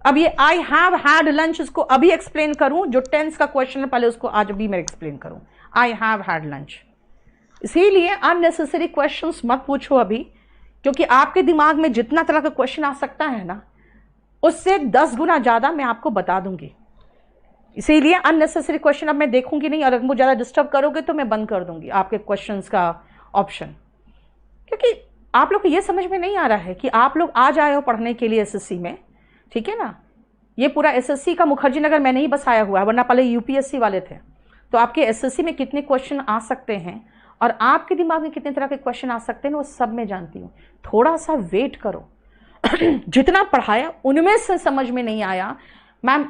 अब ये आई हैव हैड लंच उसको अभी एक्सप्लेन करूं, जो टेंस का क्वेश्चन है पहले उसको आज भी मैं एक्सप्लेन करूं। I have had lunch. इसीलिए अननेसेसरी क्वेश्चंस मत पूछो अभी, क्योंकि आपके दिमाग में जितना तरह का क्वेश्चन आ सकता है ना, उससे 10 गुना ज़्यादा मैं आपको बता दूंगी। इसीलिए अननेसेसरी क्वेश्चन अब मैं देखूंगी नहीं, और अगर मुझे ज़्यादा डिस्टर्ब करोगे तो मैं बंद कर दूंगी आपके क्वेश्चंस का ऑप्शन, क्योंकि आप लोग को ये समझ में नहीं आ रहा है कि आप लोग आज आए हो पढ़ने के लिए एसएससी में, ठीक है ना। ये पूरा एसएससी का मुखर्जी नगर मैंने ही बसाया हुआ है, वरना पहले यूपीएससी वाले थे। तो आपके एसएससी में कितने क्वेश्चन आ सकते हैं और आपके दिमाग में कितने तरह के क्वेश्चन आ सकते हैं वो सब मैं जानती हूँ। थोड़ा सा वेट करो। जितना पढ़ाया उनमें से समझ में नहीं आया, मैम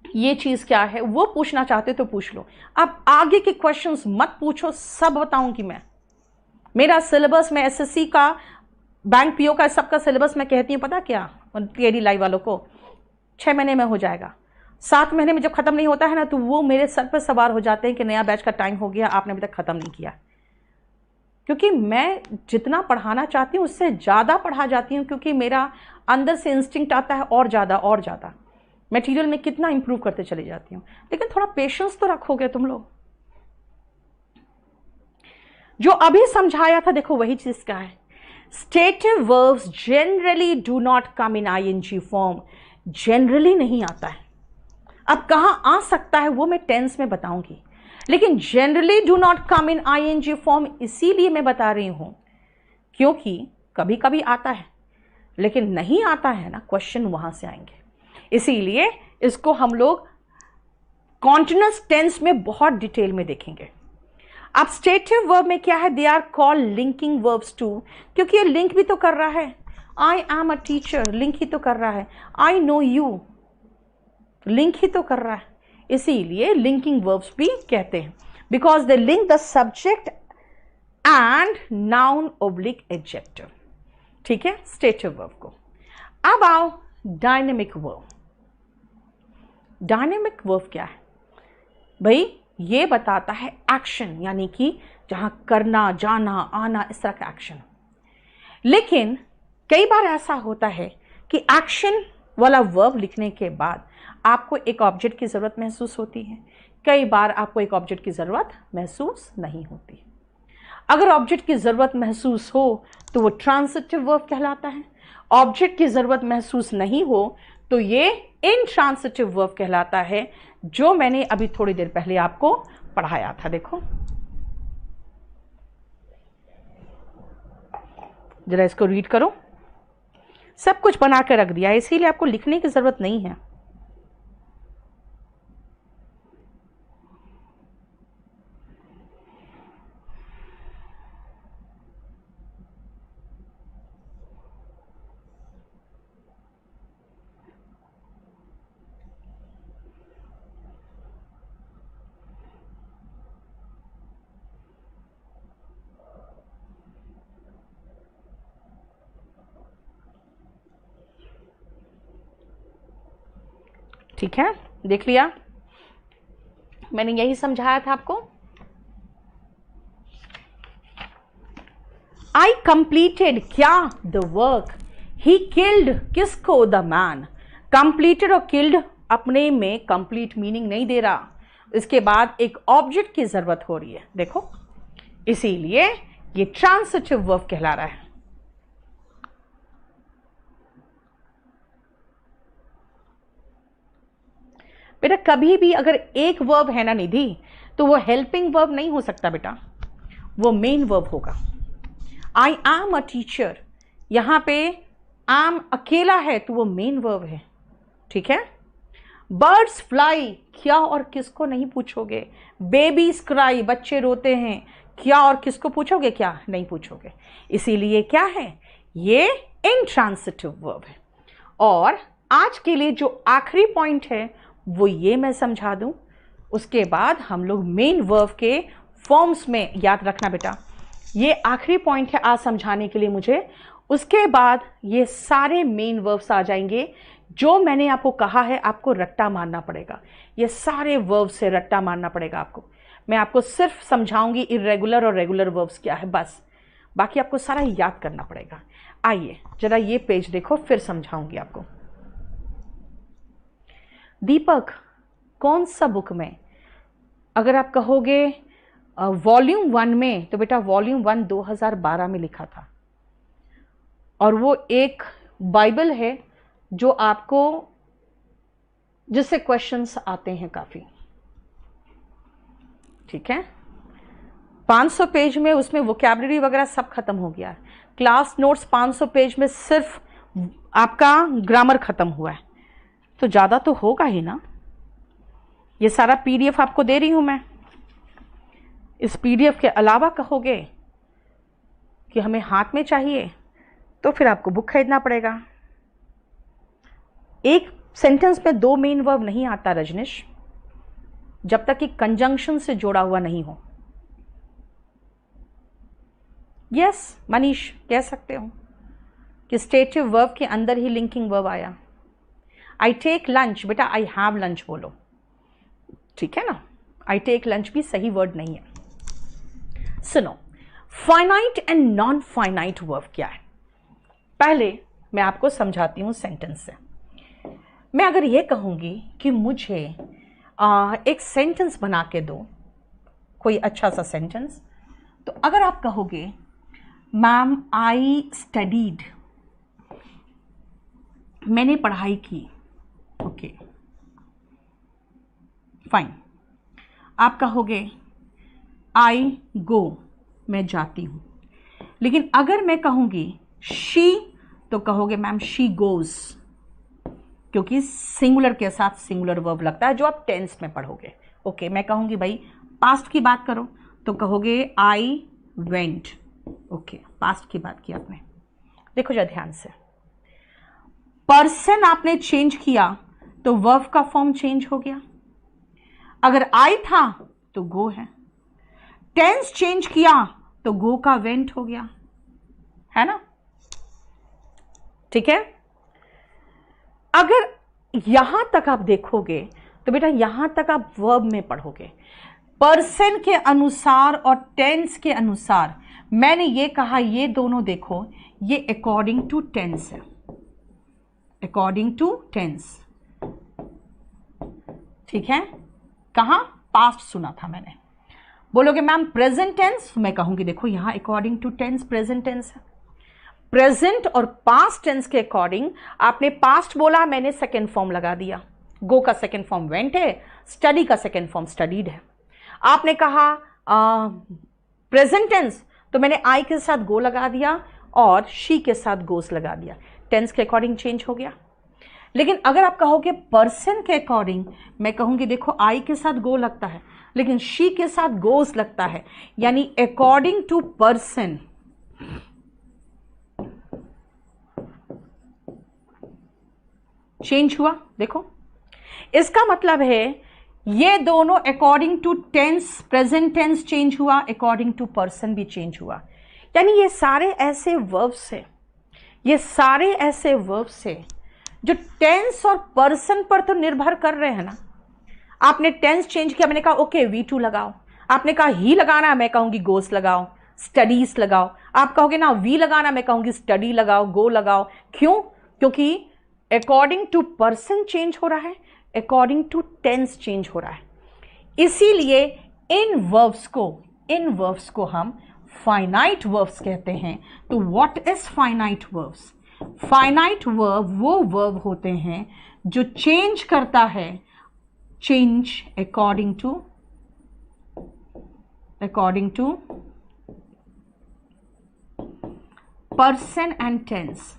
ये चीज़ क्या है, वो पूछना चाहते तो पूछ लो। अब आगे के क्वेश्चंस मत पूछो, सब बताऊंगी मैं। मेरा सिलेबस में एसएससी का, बैंक पीओ का, सबका सिलेबस मैं कहती हूँ पता क्या, टीआईडी लाइव वालों को 6 महीने में हो जाएगा। 7 महीने में जब खत्म नहीं होता है ना, तो वो मेरे सर पर सवार हो जाते हैं कि नया बैच का टाइम हो गया, आपने अभी तक खत्म नहीं किया। क्योंकि मैं जितना पढ़ाना चाहती हूँ उससे ज़्यादा पढ़ा जाती हूँ, क्योंकि मेरा अंदर से इंस्टिंक्ट आता है और ज़्यादा मटेरियल में कितना इंप्रूव करते चली जाती हूँ। लेकिन थोड़ा पेशेंस तो रखोगे तुम लोग। जो अभी समझाया था देखो वही चीज़ का है। Stative verbs generally do not come in ING form. Generally नहीं आता है। अब कहाँ आ सकता है वो मैं टेंस में बताऊंगी, लेकिन generally do not come in ING form इसीलिए मैं बता रही हूं क्योंकि कभी कभी आता है, लेकिन नहीं आता है ना, क्वेश्चन वहां से आएंगे। इसीलिए इसको हम लोग कॉन्टिन्यूअस टेंस में बहुत डिटेल में देखेंगे। अब स्टेटिव वर्ब में क्या है, they are called linking verbs too, क्योंकि ये लिंक भी तो कर रहा है। I am a teacher link ही तो कर रहा है। आई नो यू लिंक ही तो कर रहा है, इसीलिए लिंकिंग वर्ब्स भी कहते हैं, because they link the subject and noun oblique adjective. ठीक है, स्टेटिव वर्ब को। अब आओ डायनेमिक वर्ब। डायनेमिक वर्ब क्या है भाई, ये बताता है एक्शन, यानी कि जहां करना, जाना, आना, इस तरह का एक्शन। लेकिन कई बार ऐसा होता है कि एक्शन वाला वर्ब लिखने के बाद आपको एक ऑब्जेक्ट की ज़रूरत महसूस होती है, कई बार आपको एक ऑब्जेक्ट की ज़रूरत महसूस नहीं होती। अगर ऑब्जेक्ट की ज़रूरत महसूस हो तो वो ट्रांसिटिव वर्ब कहलाता है, ऑब्जेक्ट की ज़रूरत महसूस नहीं हो तो ये इनट्रांसिटिव वर्ब कहलाता है, जो मैंने अभी थोड़ी देर पहले आपको पढ़ाया था। देखो जरा इसको रीड करो, सब कुछ बना के रख दिया है, इसीलिए आपको लिखने की ज़रूरत नहीं है। ठीक है, देख लिया, मैंने यही समझाया था आपको। आई कंप्लीटेड क्या, द वर्क। ही किल्ड किसको, द मैन। कंप्लीटेड और किल्ड अपने में कंप्लीट मीनिंग नहीं दे रहा, इसके बाद एक ऑब्जेक्ट की जरूरत हो रही है। देखो इसीलिए ये ट्रांसिटिव वर्ब कहला रहा है। बेटा कभी भी अगर एक वर्ब है ना निधि, तो वो हेल्पिंग वर्ब नहीं हो सकता बेटा, वो मेन वर्ब होगा। आई एम अ टीचर, यहां पे एम अकेला है तो वो मेन वर्ब है। ठीक है, बर्ड्स फ्लाई, क्या और किसको नहीं पूछोगे। बेबीज क्राई, बच्चे रोते हैं, क्या और किसको पूछोगे, क्या नहीं पूछोगे। इसीलिए क्या है, ये इनट्रांसिटिव वर्ब है। और आज के लिए जो आखिरी पॉइंट है वो ये मैं समझा दूं, उसके बाद हम लोग मेन वर्ब के फॉर्म्स में, याद रखना बेटा ये आखिरी पॉइंट है आज समझाने के लिए मुझे, उसके बाद ये सारे मेन वर्ब्स आ जाएंगे। जो मैंने आपको कहा है आपको रट्टा मारना पड़ेगा, ये सारे वर्ब से रट्टा मारना पड़ेगा आपको। मैं आपको सिर्फ समझाऊंगी इरेगुलर और रेगुलर वर्ब्स क्या है बस, बाकी आपको सारा याद करना पड़ेगा। आइए जरा ये पेज देखो, फिर समझाऊंगी आपको। दीपक कौन सा बुक में? अगर आप कहोगे वॉल्यूम 1 में, तो बेटा वॉल्यूम 1 2012 में लिखा था, और वो एक बाइबल है जो आपको, जिससे क्वेश्चंस आते हैं काफी, ठीक है। 500 पेज में उसमें वोकैबुलरी वगैरह सब खत्म हो गया है। क्लास नोट्स 500 पेज में सिर्फ आपका ग्रामर खत्म हुआ है, तो ज्यादा तो होगा ही ना। ये सारा पीडीएफ आपको दे रही हूं मैं। इस पीडीएफ के अलावा कहोगे कि हमें हाथ में चाहिए, तो फिर आपको बुक खरीदना पड़ेगा। एक सेंटेंस में 2 मेन वर्ब नहीं आता रजनीश, जब तक कि कंजंक्शन से जोड़ा हुआ नहीं हो। यस मनीष, कह सकते हो कि स्टेटिव वर्ब के अंदर ही लिंकिंग वर्ब आया। आई टेक लंच, बेटा आई हैव लंच बोलो, ठीक है ना। आई टेक लंच भी सही वर्ड नहीं है। सुनो, finite and non finite verb क्या है, पहले मैं आपको समझाती हूं सेंटेंस से। मैं अगर ये कहूंगी कि मुझे एक सेंटेंस बना के दो, कोई अच्छा सा सेंटेंस, तो अगर आप कहोगे मैम आई स्टडीड, मैंने पढ़ाई की, ओके फाइन। आप कहोगे आई गो, मैं जाती हूं। लेकिन अगर मैं कहूंगी शी, तो कहोगे मैम शी गोज, क्योंकि सिंगुलर के साथ सिंगुलर वर्ब लगता है जो आप टेंस में पढ़ोगे। ओके, मैं कहूंगी भाई पास्ट की बात करो, तो कहोगे आई वेंट। ओके, पास्ट की बात की आपने। देखो जरा ध्यान से, पर्सन आपने चेंज किया तो वर्ब का फॉर्म चेंज हो गया। अगर आई था तो गो है, टेंस चेंज किया तो गो का वेंट हो गया, है ना, ठीक है। अगर यहां तक आप देखोगे तो बेटा यहां तक आप वर्ब में पढ़ोगे, पर्सन के अनुसार और टेंस के अनुसार। मैंने ये कहा ये दोनों देखो, ये अकॉर्डिंग टू टेंस है, अकॉर्डिंग टू टेंस, ठीक है। कहां? पास्ट सुना था मैंने। बोलोगे मैम प्रेजेंट टेंस, मैं कहूंगी देखो यहां according to tense present tense है। प्रेजेंट और पास्ट टेंस के अकॉर्डिंग आपने पास्ट बोला, मैंने सेकेंड फॉर्म लगा दिया। गो का सेकेंड फॉर्म वेंट है, स्टडी का सेकेंड फॉर्म स्टडीड है। आपने कहा प्रेजेंट टेंस, तो मैंने आई के साथ गो लगा दिया और शी के साथ गोस लगा दिया, टेंस के अकॉर्डिंग चेंज हो गया। लेकिन अगर आप कहोगे पर्सन के अकॉर्डिंग, मैं कहूंगी देखो आई के साथ गो लगता है लेकिन शी के साथ गोस लगता है, यानी अकॉर्डिंग टू पर्सन चेंज हुआ। देखो इसका मतलब है ये दोनों according to tense, present tense change हुआ, अकॉर्डिंग टू पर्सन भी चेंज हुआ। यानी ये सारे ऐसे वर्ब्स है, ये सारे ऐसे वर्ब्स है जो टेंस और पर्सन पर तो निर्भर कर रहे हैं ना। आपने टेंस चेंज किया, मैंने कहा ओके V2 लगाओ, आपने कहा ही लगाना, मैं कहूंगी गोस लगाओ, स्टडीज लगाओ। आप कहोगे ना वी लगाना, मैं कहूंगी स्टडी लगाओ, गो लगाओ। क्यों? क्योंकि अकॉर्डिंग टू पर्सन चेंज हो रहा है, अकॉर्डिंग टू टेंस चेंज हो रहा है। इसीलिए इन वर्ब्स को हम फाइनाइट वर्ब्स कहते हैं। तो what is finite verbs? Finite verb वो वर्ब होते हैं जो चेंज करता है, change according to person and tense.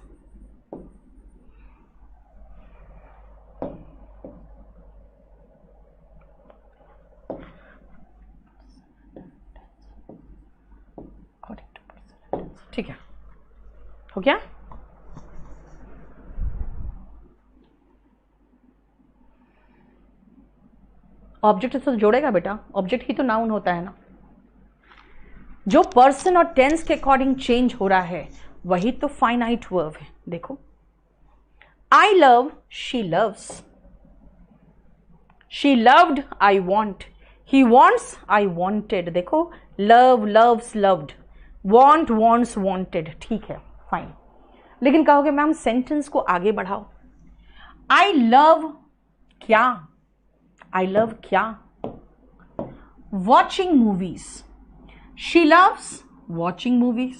ठीक है, हो गया? ऑब्जेक्ट तो जोड़ेगा बेटा, ऑब्जेक्ट ही तो नाउन होता है ना। जो पर्सन और टेंस के अकॉर्डिंग चेंज हो रहा है वही तो फाइनाइट वर्ब है। देखो I love, she loves, she loved, I want, he wants, I wanted. देखो love, loves, loved, want, wants, wanted. ठीक है फाइन। लेकिन कहोगे मैम सेंटेंस को आगे बढ़ाओ। आई लव क्या, आई लव क्या, watching movies, she loves watching movies,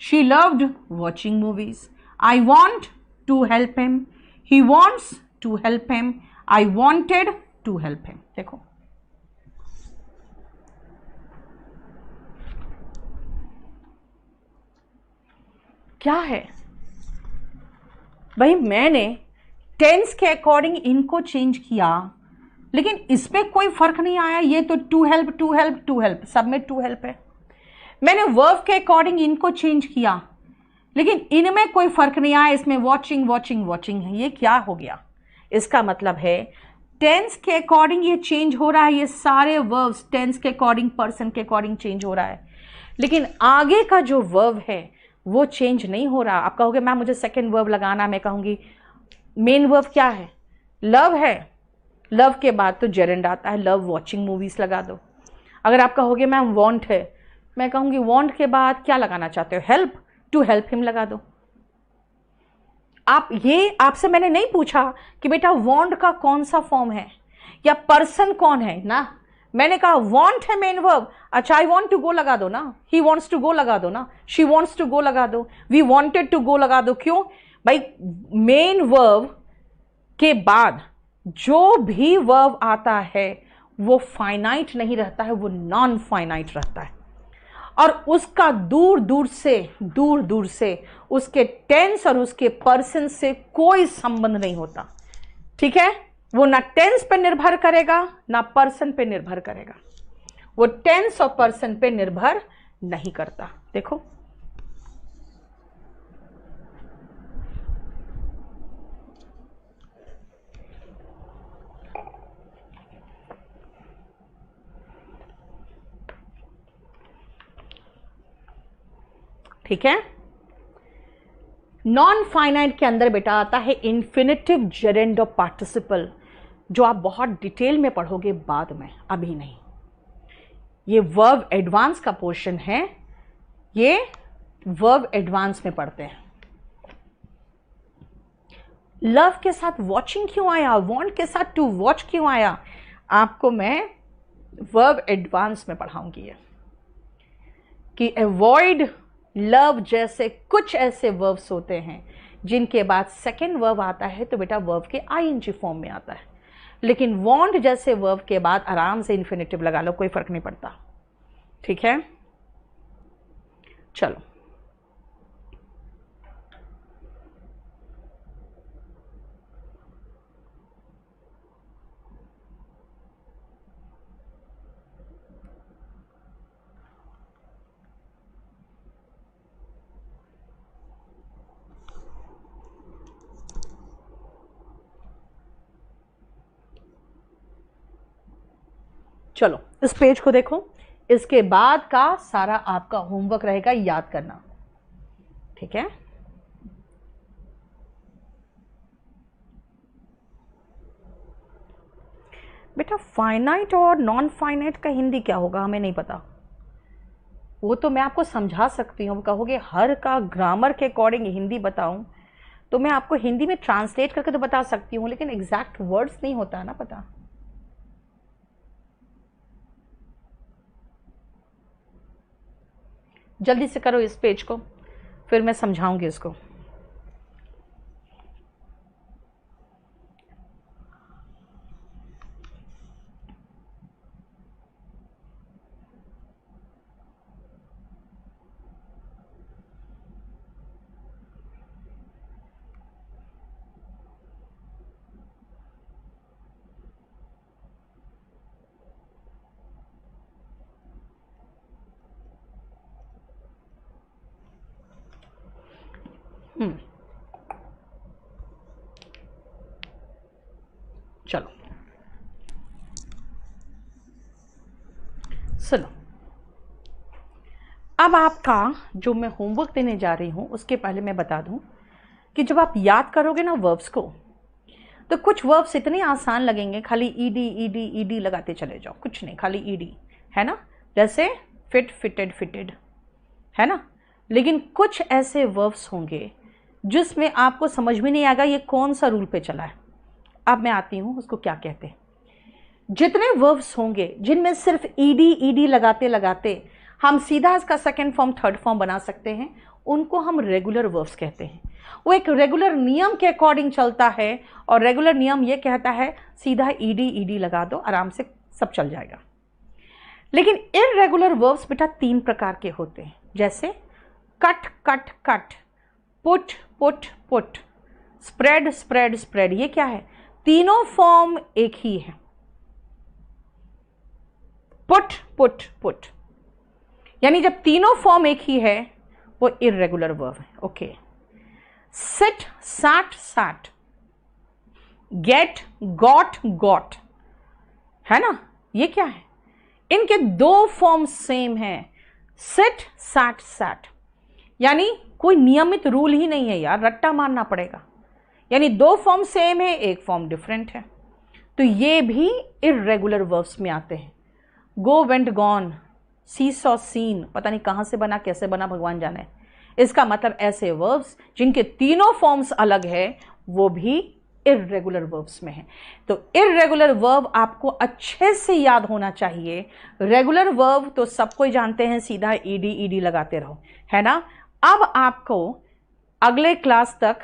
she loved watching movies, I want to help him, he wants to help him, I wanted to help him. देखो क्या है भाई, मैंने टेंस के अकॉर्डिंग इनको change किया, लेकिन इस पे कोई फर्क नहीं आया। ये तो to help to help to help, सब में टू हेल्प है। मैंने वर्ब के अकॉर्डिंग इनको चेंज किया, लेकिन इनमें कोई फर्क नहीं आया। इसमें वॉचिंग वॉचिंग वॉचिंग है। ये क्या हो गया? इसका मतलब है टेंस के अकॉर्डिंग ये चेंज हो रहा है। ये सारे वर्ब्स टेंस के अकॉर्डिंग, पर्सन के अकॉर्डिंग चेंज हो रहा है, लेकिन आगे का जो वर्ब है वो चेंज नहीं हो रहा। आप कहोगे मैम मुझे सेकेंड वर्ब लगाना, मैं कहूंगी मेन वर्ब क्या है? लव है। लव के बाद तो जेरेंड आता है, लव वॉचिंग मूवीज लगा दो। अगर आप कहोगे मैम वांट है, मैं कहूंगी वांट के बाद क्या लगाना चाहते हो? हेल्प, टू हेल्प हिम लगा दो। आप ये, आपसे मैंने नहीं पूछा कि बेटा वांट का कौन सा फॉर्म है या पर्सन कौन है ना। मैंने कहा वांट है मेन वर्ब, अच्छा आई वांट टू गो लगा दो ना, ही वांट्स टू गो लगा दो ना, शी वांट्स टू गो लगा दो, वी वांटेड टू गो लगा दो। क्यों भाई? मेन वर्ब के बाद जो भी वर्ब आता है वो फाइनाइट नहीं रहता है, वो नॉन फाइनाइट रहता है, और उसका दूर दूर से उसके टेंस और उसके पर्सन से कोई संबंध नहीं होता। ठीक है? वो ना टेंस पे निर्भर करेगा ना पर्सन पे निर्भर करेगा, वो टेंस और पर्सन पे निर्भर नहीं करता। देखो ठीक है? नॉन फाइनाइट के अंदर बेटा आता है इन्फिनिटिव जेरेंड और पार्टिसिपल, जो आप बहुत डिटेल में पढ़ोगे बाद में, अभी नहीं। ये वर्ब एडवांस का पोर्शन है, ये वर्ब एडवांस में पढ़ते हैं। लव के साथ वॉचिंग क्यों आया, वांट के साथ टू वॉच क्यों आया, आपको मैं वर्ब एडवांस में पढ़ाऊंगी। ये कि अवॉइड, लव जैसे कुछ ऐसे वर्ब्स होते हैं जिनके बाद सेकेंड वर्ब आता है तो बेटा वर्ब के आईएनजी फॉर्म में आता है, लेकिन वांट जैसे वर्ब के बाद आराम से इन्फिनिटिव लगा लो, कोई फर्क नहीं पड़ता। ठीक है? चलो चलो इस पेज को देखो, इसके बाद का सारा आपका होमवर्क रहेगा याद करना। ठीक है? बेटा फाइनाइट और नॉन फाइनाइट का हिंदी क्या होगा हमें नहीं पता, वो तो मैं आपको समझा सकती हूँ। कहोगे हर का ग्रामर के अकॉर्डिंग हिंदी बताऊं, तो मैं आपको हिंदी में ट्रांसलेट करके तो बता सकती हूँ, लेकिन एग्जैक्ट वर्ड्स नहीं होता है ना पता। जल्दी से करो इस पेज को, फिर मैं समझाऊंगी इसको। चलो सुनो, अब आपका जो मैं होमवर्क देने जा रही हूं उसके पहले मैं बता दूं कि जब आप याद करोगे ना वर्ब्स को, तो कुछ वर्ब्स इतने आसान लगेंगे, खाली ईडी ईडी ईडी लगाते चले जाओ, कुछ नहीं, खाली ईडी है ना, जैसे फिट फिटेड फिटेड है ना। लेकिन कुछ ऐसे वर्ब्स होंगे जिसमें आपको समझ में नहीं आएगा ये कौन सा रूल पे चला है। अब मैं आती हूं उसको क्या कहते हैं। जितने वर्ब्स होंगे जिनमें सिर्फ ईडी ईडी लगाते लगाते हम सीधा इसका सेकंड फॉर्म थर्ड फॉर्म बना सकते हैं, उनको हम रेगुलर वर्ब्स कहते हैं। वो एक रेगुलर नियम के अकॉर्डिंग चलता है, और रेगुलर नियम ये कहता है सीधा ईडी ईडी लगा दो, आराम से सब चल जाएगा। लेकिन इररेगुलर वर्ब्स बेटा 3 प्रकार के होते हैं, जैसे cut cut cut, put put put, spread spread spread. ये क्या है? तीनों फॉर्म एक ही है। पुट पुट पुट यानी जब तीनों फॉर्म एक ही है वो इररेगुलर वर्ब है। Okay. Sit sat sat, get got got, है ना? ये क्या है? इनके 2 फॉर्म सेम हैं, सिट सैट सैट। यानी कोई नियमित रूल ही नहीं है यार, रट्टा मारना पड़ेगा। यानी 2 फॉर्म सेम है, 1 फॉर्म डिफरेंट है। तो ये भी इररेगुलर वर्ब्स में आते हैं। गो वेंट गॉन, सी सॉ सीन, पता नहीं कहां से बना कैसे बना भगवान जाने। इसका मतलब ऐसे वर्ब्स जिनके तीनों फॉर्म्स अलग है वो भी इररेगुलर वर्ब्स में है। तो इररेगुलर वर्ब आपको अच्छे से याद होना चाहिए। रेगुलर वर्ब तो सबको ही जानते हैं, सीधा ईडी ईडी लगाते रहो, है ना? अब आपको अगले क्लास तक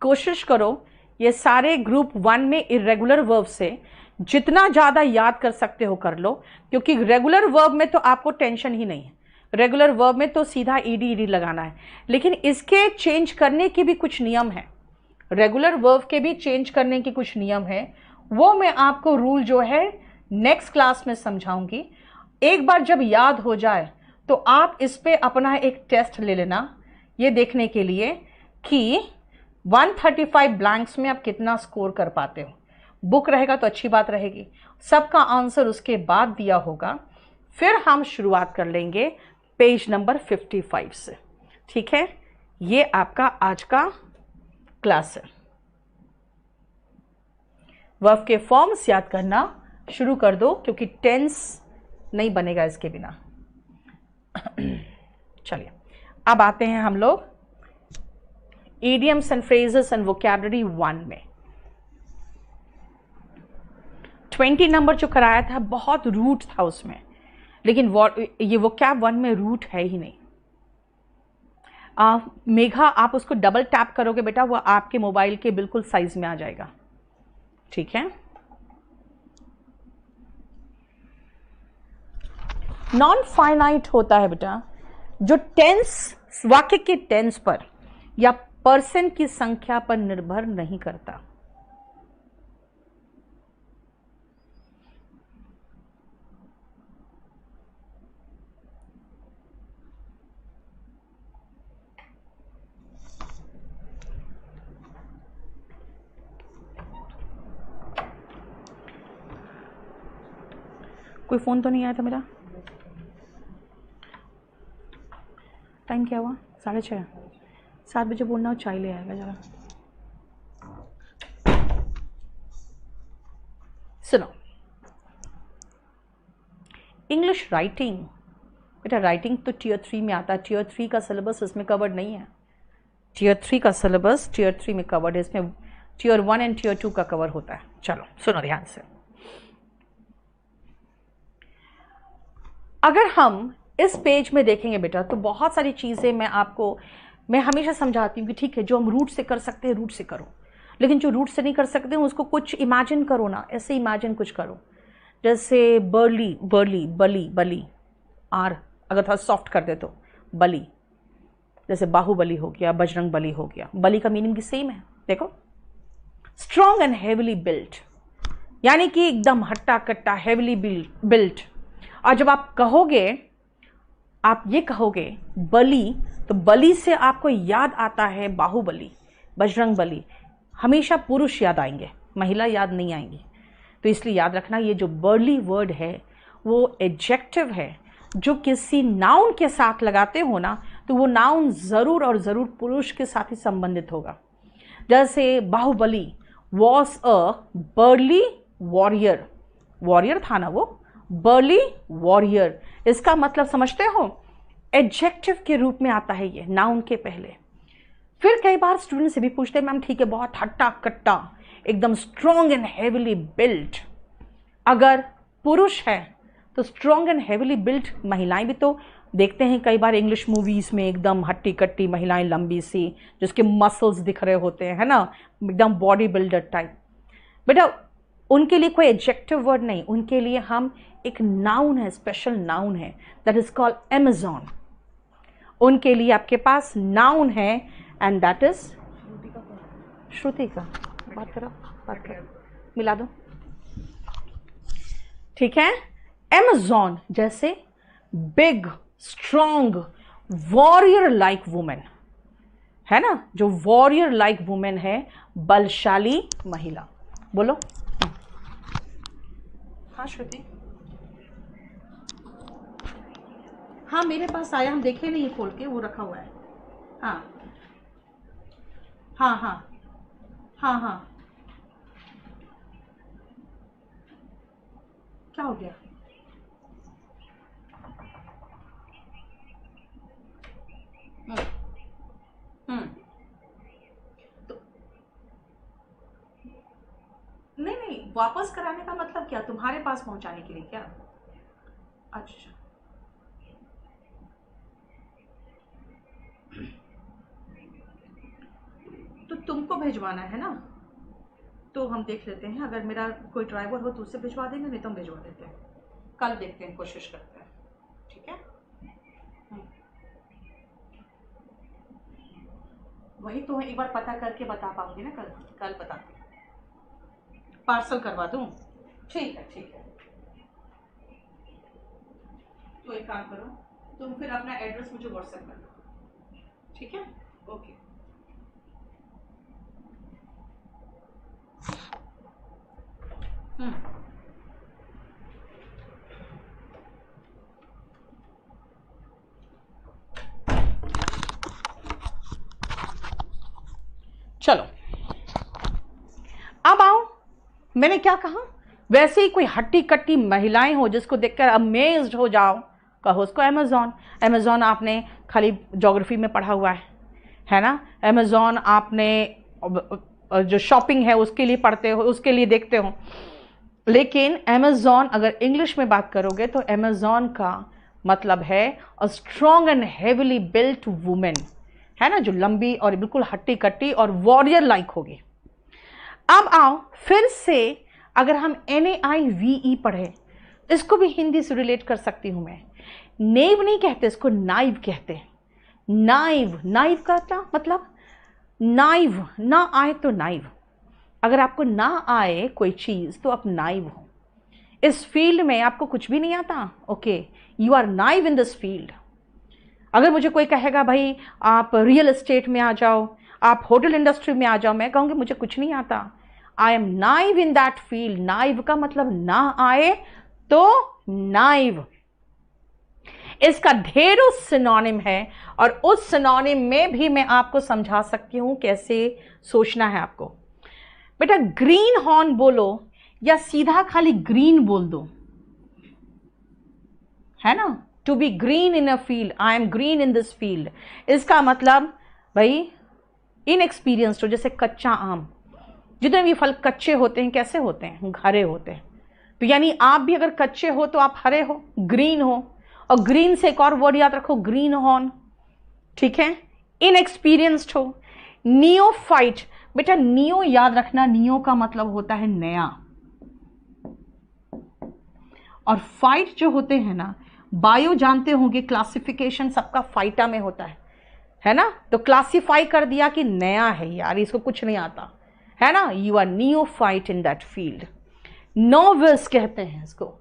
कोशिश करो ये सारे ग्रुप 1 में इररेगुलर वर्ब से जितना ज़्यादा याद कर सकते हो कर लो, क्योंकि रेगुलर वर्ब में तो आपको टेंशन ही नहीं है। रेगुलर वर्ब में तो सीधा ईडी ईडी लगाना है, लेकिन इसके चेंज करने के भी कुछ नियम है। रेगुलर वर्ब के भी चेंज करने के कुछ नियम है, वो मैं आपको रूल जो है नेक्स्ट क्लास में समझाऊंगी। एक बार जब याद हो जाए तो आप इस पे अपना एक टेस्ट ले लेना, ये देखने के लिए कि 135 ब्लैंक्स में आप कितना स्कोर कर पाते हो। बुक रहेगा तो अच्छी बात रहेगी, सबका आंसर उसके बाद दिया होगा। फिर हम शुरुआत कर लेंगे पेज नंबर 55 से, ठीक है? ये आपका आज का क्लास है। वर्ब के फॉर्म्स याद करना शुरू कर दो, क्योंकि टेंस नहीं बनेगा इसके बिना। चलिए अब आते हैं हम लोग idioms and phrases and vocabulary 1 में। 20 नंबर जो कराया था बहुत रूट था उसमें, लेकिन ये vocab 1 में रूट है ही नहीं। मेघा आप उसको डबल टैप करोगे बेटा, वो आपके मोबाइल के बिल्कुल साइज में आ जाएगा, ठीक है? नॉन फाइनाइट होता है बेटा जो टेंस, वाक्य के टेंस पर या पर्सन की संख्या पर निर्भर नहीं करता। कोई फोन तो नहीं आया था मेरा? टाइम क्या हुआ? 6:30। 7 बजे बोलना हो, चाय ले आएगा जरा। सुनो, इंग्लिश राइटिंग बेटा, राइटिंग तो टीयर 3 में आता है। टीयर 3 का सिलेबस इसमें कवर्ड नहीं है। टीयर 3 का सिलेबस टीयर 3 में कवर्ड है, इसमें टीयर 1 एंड टीयर 2 का कवर होता है। चलो सुनो ध्यान से। अगर हम इस पेज में देखेंगे बेटा तो बहुत सारी चीज़ें मैं हमेशा समझाती हूँ कि ठीक है, जो हम रूट से कर सकते हैं रूट से करो, लेकिन जो रूट से नहीं कर सकते हैं उसको कुछ इमेजिन करो ना। ऐसे इमेजिन कुछ करो, जैसे बर्ली, बर्ली, बली, बली, आर अगर थोड़ा सॉफ्ट कर दे तो बली, जैसे बाहुबली हो गया, बजरंग बली हो गया। बली का मीनिंग भी सेम है, देखो। स्ट्रॉन्ग एंड हेविली बिल्ट, यानी कि एकदम हट्टा कट्टा, हेविली बिल्ट। और जब आप कहोगे, आप ये कहोगे बली, तो बली से आपको याद आता है बाहुबली, बजरंग बली। हमेशा पुरुष याद आएंगे, महिला याद नहीं आएंगी। तो इसलिए याद रखना, ये जो बर्ली वर्ड है वो एडजेक्टिव है, जो किसी नाउन के साथ लगाते हो ना तो वो नाउन ज़रूर और ज़रूर पुरुष के साथ ही संबंधित होगा। जैसे Baahubali was a burly warrior, warrior था ना वो, बर्ली वॉरियर। इसका मतलब समझते हो, एडजेक्टिव के रूप में आता है ये, नाउन के पहले। फिर कई बार स्टूडेंट से भी पूछते हैं मैम ठीक है, बहुत हट्टा कट्टा, एकदम स्ट्रॉन्ग एंड हेविली बिल्ट। अगर पुरुष है तो स्ट्रॉन्ग एंड हेविली बिल्ट महिलाएं भी तो देखते हैं कई बार इंग्लिश मूवीज में, एकदम हट्टी कट्टी महिलाएं, लंबी सी, जिसके मसल्स दिख रहे होते हैं, है ना, एकदम बॉडी बिल्डर टाइप। बेटा उनके लिए कोई एडजेक्टिव वर्ड नहीं, उनके लिए हम एक नाउन है, स्पेशल नाउन है, दैट इज कॉल्ड अमेज़न। उनके लिए आपके पास नाउन है एंड दैट इज श्रुति का। बात करो, मिला दो, ठीक है। अमेज़न जैसे big strong warrior like women, है ना, जो वॉरियर लाइक वुमेन है, बलशाली महिला। बोलो। हाँ श्रुति, हाँ मेरे पास आया, हम देखे नहीं खोल के, वो रखा हुआ है। हाँ हाँ हाँ हाँ हाँ, क्या हो गया? तो नहीं, वापस कराने का मतलब क्या, तुम्हारे पास पहुंचाने के लिए क्या? अच्छा, तो तुमको भिजवाना है ना, तो हम देख लेते हैं, अगर मेरा कोई ड्राइवर हो तो उससे भिजवा देंगे, नहीं तो हम भिजवा देते हैं, कल देखते हैं, कोशिश करते हैं, ठीक है। वही तो एक बार पता करके बता पाऊंगी ना, कल बता, पार्सल करवा दूं? ठीक है ठीक है। तो एक काम करो, तुम फिर अपना एड्रेस मुझे व्हाट्सएप कर दो, ठीक है? ओके। चलो अब आओ, मैंने क्या कहा, वैसे ही कोई हट्टी कट्टी महिलाएं हो जिसको देखकर अमेज्ड हो जाओ, कहो उसको अमेज़न। अमेज़न आपने खाली ज्योग्राफी में पढ़ा हुआ है ना, अमेज़न आपने जो शॉपिंग है उसके लिए पढ़ते हो, उसके लिए देखते हो, लेकिन अमेज़न अगर इंग्लिश में बात करोगे तो अमेज़न का मतलब है a strong and heavily built women, है ना, जो लंबी और बिल्कुल हट्टी कट्टी और वॉरियर लाइक होगी। अब आओ फिर से, अगर हम NAIVE पढ़े, इसको भी हिंदी से रिलेट कर सकती हूं मैं। नेव नहीं कहते इसको, नाइव कहते हैं। नाइव, नाइव का क्या मतलब? नाइव, ना आए तो नाइव। अगर आपको ना आए कोई चीज तो आप नाइव हो। इस फील्ड में आपको कुछ भी नहीं आता, okay, you are naive in this field. अगर मुझे कोई कहेगा भाई आप रियल एस्टेट में आ जाओ, आप होटल इंडस्ट्री में आ जाओ, मैं कहूँगी मुझे कुछ नहीं आता, I am naive in that field. Naive का मतलब ना आए तो नाइव। इसका ढेरों सिनोनिम है और उस सिनोनिम में भी मैं आपको समझा सकती हूं कैसे सोचना है आपको। बेटा ग्रीन हॉर्न बोलो या सीधा खाली ग्रीन बोल दो, है ना, to be green in a field, I am green in this field, इसका मतलब भाई इनएक्सपीरियंस्ड हो, जैसे कच्चा आम, जितने भी फल कच्चे होते हैं कैसे होते हैं, हरे होते हैं, तो यानी आप भी अगर कच्चे हो तो आप हरे हो, ग्रीन हो। और ग्रीन से एक और वर्ड याद रखो, ग्रीन हॉर्न, ठीक है, इनएक्सपीरियंस्ड हो। नियोफाइट, बेटा नियो याद रखना, नियो का मतलब होता है नया, और फाइट जो होते हैं ना, बायो जानते होंगे, क्लासिफिकेशन सबका फाइटा में होता है ना, तो क्लासिफाई कर दिया कि नया है यार, इसको कुछ नहीं आता, है ना, you are neophyte in that field. Novice कहते हैं इसको,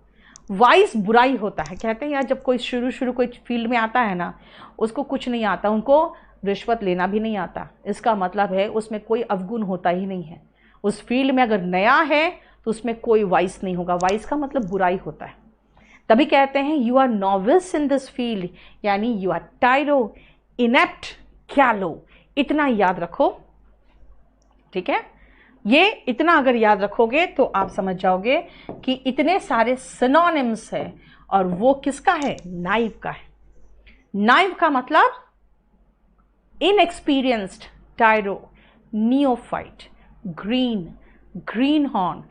वाइस बुराई होता है, कहते हैं यार जब कोई शुरू कोई फील्ड में आता है ना, उसको कुछ नहीं आता, उनको रिश्वत लेना भी नहीं आता, इसका मतलब है उसमें कोई अवगुण होता ही नहीं है। उस फील्ड में अगर नया है तो उसमें कोई वाइस नहीं होगा, वाइस का मतलब बुराई होता है, तभी कहते हैं you are novice in this field, यानी you are tyro, inept, callow. इतना याद रखो, ठीक है, ये इतना अगर याद रखोगे तो आप समझ जाओगे कि इतने सारे सिनोनिम्स है और वो किसका है, नाइव का है। नाइव का मतलब inexperienced, टायरो, neophyte, green, green horn,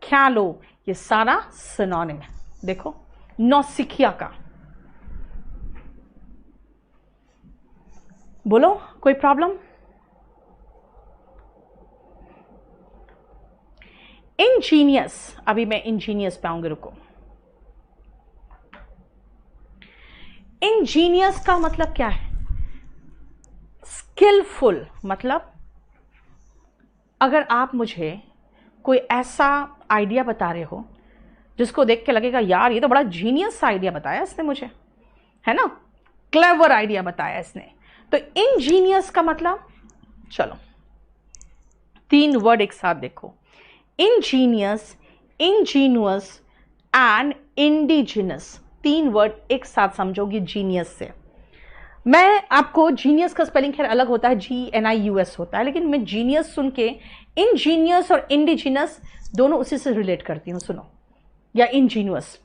ख्यालो, ये सारा सिनोनिम है। देखो नौसिखिया का, बोलो कोई प्रॉब्लम? इंजीनियस, अभी मैं इंजीनियस पे आऊंगी, रुको। इंजीनियस का मतलब क्या है? स्किलफुल, मतलब अगर आप मुझे कोई ऐसा आइडिया बता रहे हो जिसको देख के लगेगा यार ये तो बड़ा जीनियस आइडिया बताया इसने मुझे, है ना, क्लेवर आइडिया बताया इसने, तो इंजीनियस का मतलब, चलो 3 वर्ड एक साथ देखो, Angénieux, Angénieux and indigenous, 3 word एक साथ समझोगी जीनियस से। मैं आपको जीनियस का स्पेलिंग खैर अलग होता है, GNIUS होता है, लेकिन मैं जीनियस सुन के इंजीनियस और इंडिजिनस दोनों उसी से रिलेट करती हूँ। सुनो, या इंजीनियस,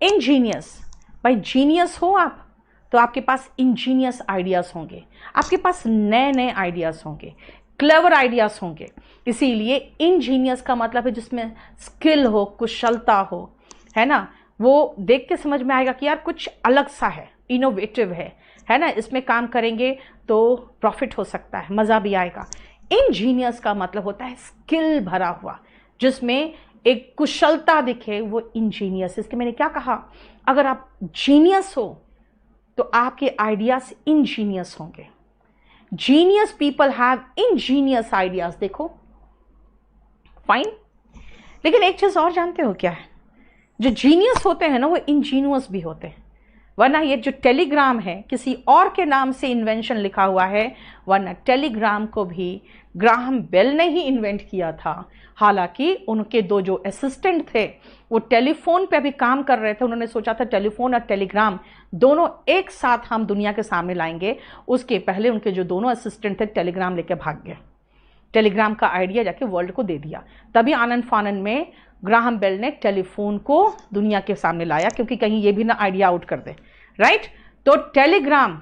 इंजीनियस, भाई जीनियस हो आप तो आपके पास इंजीनियस आइडियाज होंगे, आपके पास नए नए आइडियाज होंगे, क्लेवर आइडियाज होंगे। इसीलिए इंजीनियस का मतलब है जिसमें स्किल हो, कुशलता हो, है ना, वो देख के समझ में आएगा कि यार कुछ अलग सा है, इनोवेटिव है ना, इसमें काम करेंगे तो प्रॉफिट हो सकता है, मज़ा भी आएगा। इंजीनियस का मतलब होता है स्किल भरा हुआ, जिसमें एक कुशलता दिखे, वो इंजीनियस। इसके मैंने क्या कहा, अगर आप जीनियस हो तो आपके आइडियाज इंजीनियस होंगे। Genius people have Angénieux ideas, देखो फाइन। लेकिन एक चीज और जानते हो क्या है, जो जीनियस होते हैं ना वो इंजीनियस भी होते हैं, वरना ये जो टेलीग्राम है किसी और के नाम से इन्वेंशन लिखा हुआ है, वरना टेलीग्राम को भी ग्राहम बेल ने ही इन्वेंट किया था। हालांकि उनके 2 जो असिस्टेंट थे वो टेलीफोन पे भी काम कर रहे थे, उन्होंने सोचा था टेलीफोन और टेलीग्राम दोनों एक साथ हम दुनिया के सामने लाएंगे। उसके पहले उनके जो दोनों असिस्टेंट थे टेलीग्राम लेके भाग गए, टेलीग्राम का आइडिया जाके वर्ल्ड को दे दिया। तभी आनंद फानन में ग्राहम बेल ने टेलीफोन को दुनिया के सामने लाया, क्योंकि कहीं ये भी ना आइडिया आउट कर दे, राइट। तो टेलीग्राम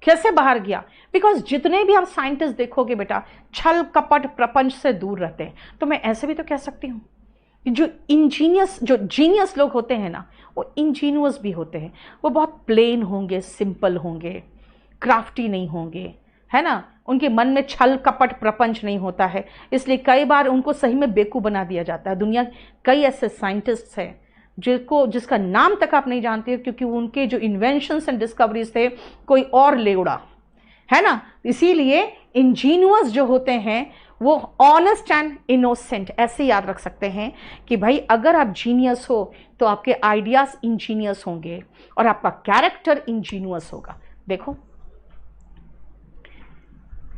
कैसे बाहर गया, बिकॉज जितने भी आप साइंटिस्ट देखोगे बेटा छल कपट प्रपंच से दूर रहते हैं। तो मैं ऐसे भी तो कह सकती हूँ जो जीनियस लोग होते हैं ना वो इंजीनियस भी होते हैं, वो बहुत प्लेन होंगे, सिंपल होंगे, क्राफ्टी नहीं होंगे, है ना, उनके मन में छल कपट प्रपंच नहीं होता है, इसलिए कई बार उनको सही में बेवकूफ़ बना दिया जाता है। दुनिया कई ऐसे साइंटिस्ट हैं जिसका नाम तक आप नहीं जानते, क्योंकि उनके जो इन्वेंशंस एंड डिस्कवरीज थे कोई और ले उड़ा, है ना। इसीलिए इंजीनियस जो होते हैं वो ऑनेस्ट एंड इनोसेंट, ऐसे याद रख सकते हैं कि भाई अगर आप जीनियस हो तो आपके आइडियाज इंजीनियस होंगे और आपका कैरेक्टर इंजीनियस होगा। देखो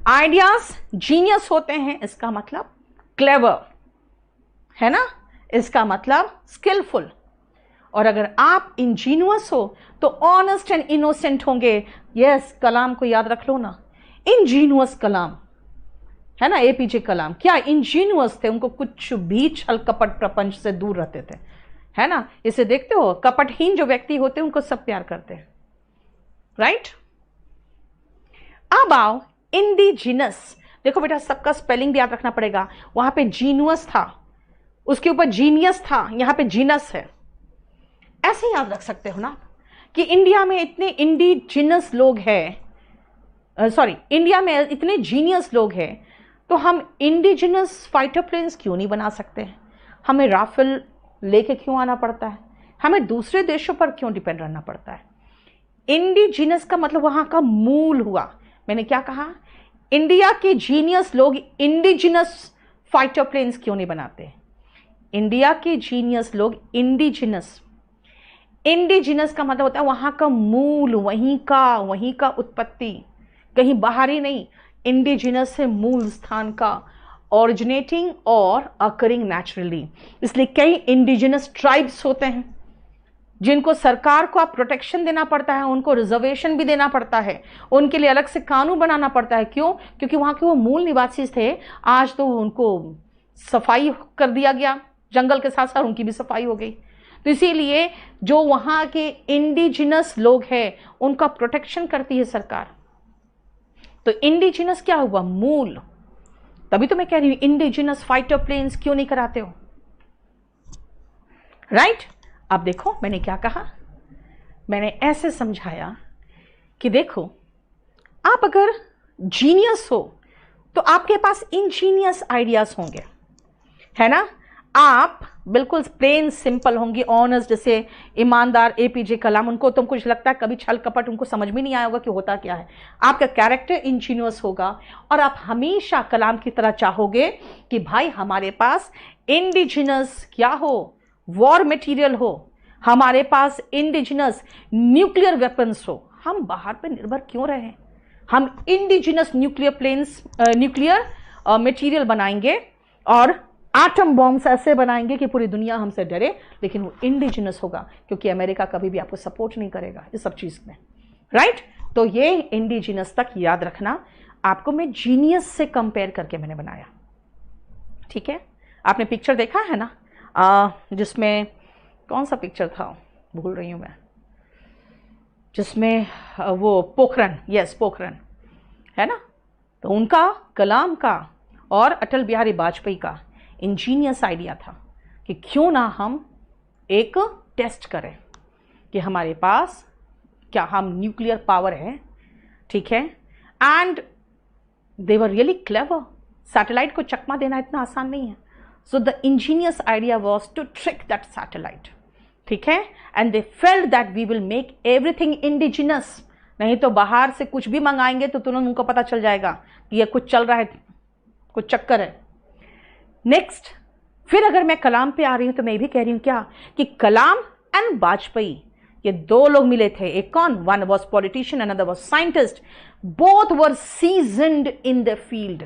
आइडियाज जीनियस होते हैं, इसका मतलब क्लेवर, है ना, इसका मतलब स्किलफुल। और अगर आप इंजीनियस हो तो ऑनेस्ट एंड इनोसेंट होंगे। यस, कलाम को याद रख लो ना, इंजीनियस कलाम, है ना, APJ कलाम क्या इंजीनियस थे, उनको कुछ भी छल कपट प्रपंच से दूर रहते थे, है ना। इसे देखते हो, कपटहीन जो व्यक्ति होते हैं उनको सब प्यार करते हैं, राइट। अब आओ इंडिजिनस, देखो बेटा सबका स्पेलिंग भी याद रखना पड़ेगा, वहां पे जीनियस था, उसके ऊपर जीनियस था, यहां पे जीनस है। ऐसे याद रख सकते हो ना कि इंडिया में इतने इंडिजिनस लोग हैं, इंडिया में इतने जीनियस लोग हैं, तो हम इंडिजिनस फाइटर प्लेन्स क्यों नहीं बना सकते? हमें राफेल लेके क्यों आना पड़ता है? हमें दूसरे देशों पर क्यों डिपेंड रहना पड़ता है? इंडिजिनस का मतलब वहां का मूल हुआ। मैंने क्या कहा? इंडिया के जीनियस लोग इंडिजिनस फाइटर प्लेन्स क्यों नहीं बनाते? इंडिया के जीनियस लोग इंडिजिनस का मतलब होता है वहां का मूल, वहीं का उत्पत्ति, कहीं बाहरी नहीं, इंडिजिनस से मूल स्थान का, ओरिजिनेटिंग और अकरिंग नेचुरली। इसलिए कई इंडिजिनस ट्राइब्स होते हैं जिनको सरकार को आप प्रोटेक्शन देना पड़ता है, उनको रिजर्वेशन भी देना पड़ता है, उनके लिए अलग से कानून बनाना पड़ता है। क्यों? क्योंकि वहां के वो मूल निवासी थे। आज तो उनको सफाई कर दिया गया, जंगल के साथ साथ उनकी भी सफाई हो गई। तो इसीलिए जो वहां के इंडिजिनस लोग हैं उनका प्रोटेक्शन करती है सरकार। तो इंडिजिनस क्या हुआ? मूल। तभी तो मैं कह रही हूं इंडिजिनस फाइटर प्लेन्स क्यों नहीं कराते हो, राइट? अब देखो मैंने क्या कहा, मैंने ऐसे समझाया कि देखो आप अगर जीनियस हो तो आपके पास इंजीनियस आइडियाज होंगे, है ना? आप बिल्कुल प्लेन सिंपल होंगे, ऑनर्स जैसे ईमानदार एपीजे कलाम, उनको तो कुछ लगता है कभी छल कपट उनको समझ में नहीं आया होगा कि होता क्या है। आपका कैरेक्टर इंजीनियस होगा और आप हमेशा कलाम की तरह चाहोगे कि भाई हमारे पास इंडिजिनस क्या हो, वॉर मटेरियल हो, हमारे पास इंडिजिनस न्यूक्लियर वेपन्स हो। हम बाहर पे निर्भर क्यों रहे? हम indigenous nuclear plans, nuclear material बनाएंगे और एटम बॉम्ब्स ऐसे बनाएंगे कि पूरी दुनिया हमसे डरे, लेकिन वो इंडिजिनस होगा, क्योंकि अमेरिका कभी भी आपको सपोर्ट नहीं करेगा इस सब चीज में, राइट? तो ये इंडिजिनस तक याद रखना, आपको मैं जीनियस से कंपेयर करके मैंने बनाया, ठीक है? आपने पिक्चर देखा है ना, जिसमें कौन सा पिक्चर था भूल रही हूं मैं, जिसमें वो पोखरण, यस पोखरण, है ना? तो उनका, कलाम का और अटल बिहारी वाजपेयी का इंजीनियस आइडिया था कि क्यों ना हम एक टेस्ट करें कि हमारे पास क्या हम न्यूक्लियर पावर है, ठीक है? And they were really clever. Satellite को चकमा देना इतना आसान नहीं है, so the ingenious idea was to trick that satellite, ठीक है? And they felt that we will make everything indigenous, नहीं तो बाहर से कुछ भी मंगाएंगे तो तुरंत उनको पता चल जाएगा कि ये कुछ चल रहा है, कुछ चक्कर है। नेक्स्ट, फिर अगर मैं कलाम पे आ रही हूं तो मैं भी कह रही हूं क्या कि कलाम एंड वाजपेयी ये दो लोग मिले थे, एक कौन, one was politician, another was scientist, both were seasoned in the field,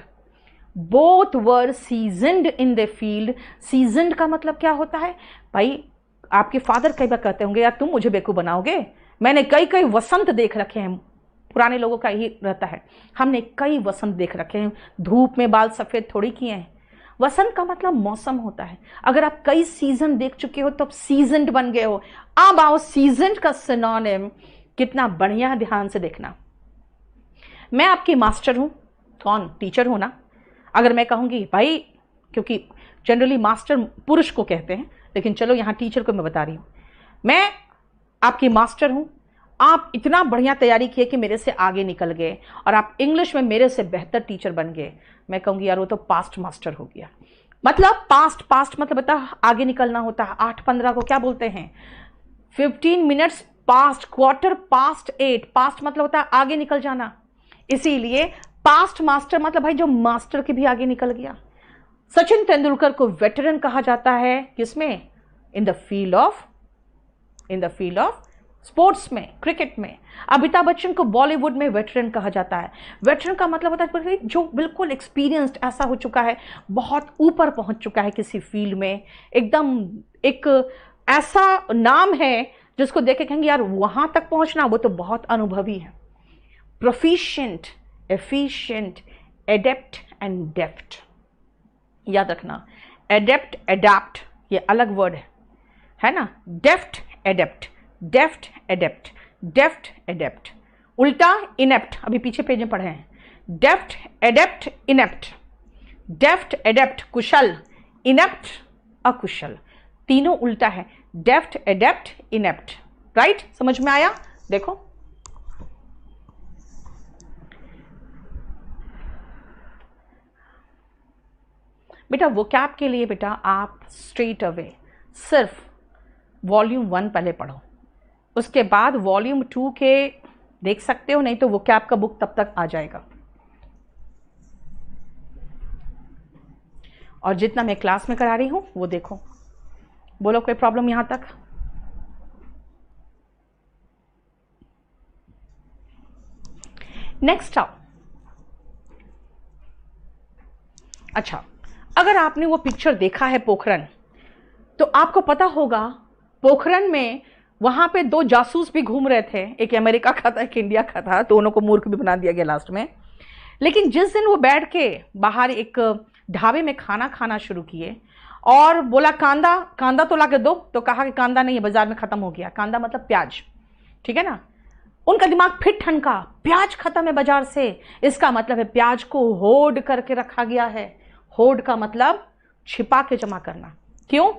both were seasoned in the field. Seasoned का मतलब क्या होता है भाई? आपके फादर कई बार कहते होंगे यार तुम मुझे बेवकूफ बनाओगे, मैंने कई कई वसंत देख रखे हैं, पुराने लोगों का यही रहता है, हमने कई वसंत देख रखे हैं, धूप में बाल सफेद थोड़ी किए हैं। वसंत का मतलब मौसम होता है, अगर आप कई सीजन देख चुके हो तो आप सीजन्ड बन गए हो। अब आओ सीजन्ड का सिनोनिम कितना बढ़िया है, ध्यान से देखना। मैं आपकी मास्टर हूं, कौन, टीचर हूं ना? अगर मैं कहूंगी भाई, क्योंकि जनरली मास्टर पुरुष को कहते हैं, लेकिन चलो यहां टीचर को मैं बता रही हूं, मैं आपकी मास्टर हूं, आप इतना बढ़िया तैयारी किए कि मेरे से आगे निकल गए और आप इंग्लिश में मेरे से बेहतर टीचर बन गए। मैं कहूंगी यार वो तो पास्ट मास्टर हो गया। मतलब पास्ट मतलब बता आगे निकलना होता है। 8:15 को क्या बोलते हैं? 15 minutes past, quarter past 8। Past मतलब होता है आगे निकल जाना, इसीलिए पास्ट मास्टर मतलब भाई जो मास्टर के भी आगे निकल गया। सचिन तेंदुलकर को वेटरन कहा जाता है, किसमें? In the field of sports में, क्रिकेट में। अमिताभ बच्चन को बॉलीवुड में वेटरन कहा जाता है। वेटरन का मतलब होता है जो बिल्कुल एक्सपीरियंस्ड ऐसा हो चुका है, बहुत ऊपर पहुंच चुका है किसी फील्ड में, एकदम एक ऐसा नाम है जिसको देख के कहेंगे यार वहां तक पहुंचना वो तो बहुत अनुभवी है। प्रोफिशिएंट, एफिशिएंट, एडेप्ट एंड डेप्ट, याद रखना। एडेप्ट, एडाप्ट ये अलग वर्ड है ना? डेफ्ट, एडेप्ट, डेफ्ट, एडेप्ट, डेफ्ट, एडेप्ट, उल्टा इनेप्ट, अभी पीछे पेज में पढ़े हैं। डेफ्ट, एडेप्ट, इनेप्ट, डेफ्ट, एडेप्ट कुशल, इनेप्ट अकुशल, तीनों उल्टा है। डेफ्ट, एडेप्ट, इनेप्ट, राइट? समझ में आया? देखो बेटा, वोकैब के लिए बेटा आप स्ट्रेट अवे सिर्फ वॉल्यूम 1 पहले पढ़ो, उसके बाद वॉल्यूम 2 के देख सकते हो, नहीं तो वोकैब का बुक तब तक आ जाएगा। और जितना मैं क्लास में करा रही हूं वो देखो। बोलो कोई प्रॉब्लम यहां तक? नेक्स्ट आओ। अच्छा, अगर आपने वो पिक्चर देखा है पोखरण, तो आपको पता होगा पोखरण में वहां पे 2 जासूस भी घूम रहे थे, एक अमेरिका का था एक इंडिया का था, दोनों को मूर्ख भी बना दिया गया लास्ट में। लेकिन जिस दिन वो बैठ के बाहर एक ढाबे में खाना खाना शुरू किए और बोला कांदा तो ला के दो, तो कहा कि कांदा नहीं है, बाजार में खत्म हो गया। कांदा मतलब प्याज, ठीक है ना? उनका दिमाग फिर ठनका, प्याज खत्म है बाजार से, इसका मतलब है प्याज को होर्ड करके रखा गया है। होर्ड का मतलब छिपा के जमा करना। क्यों?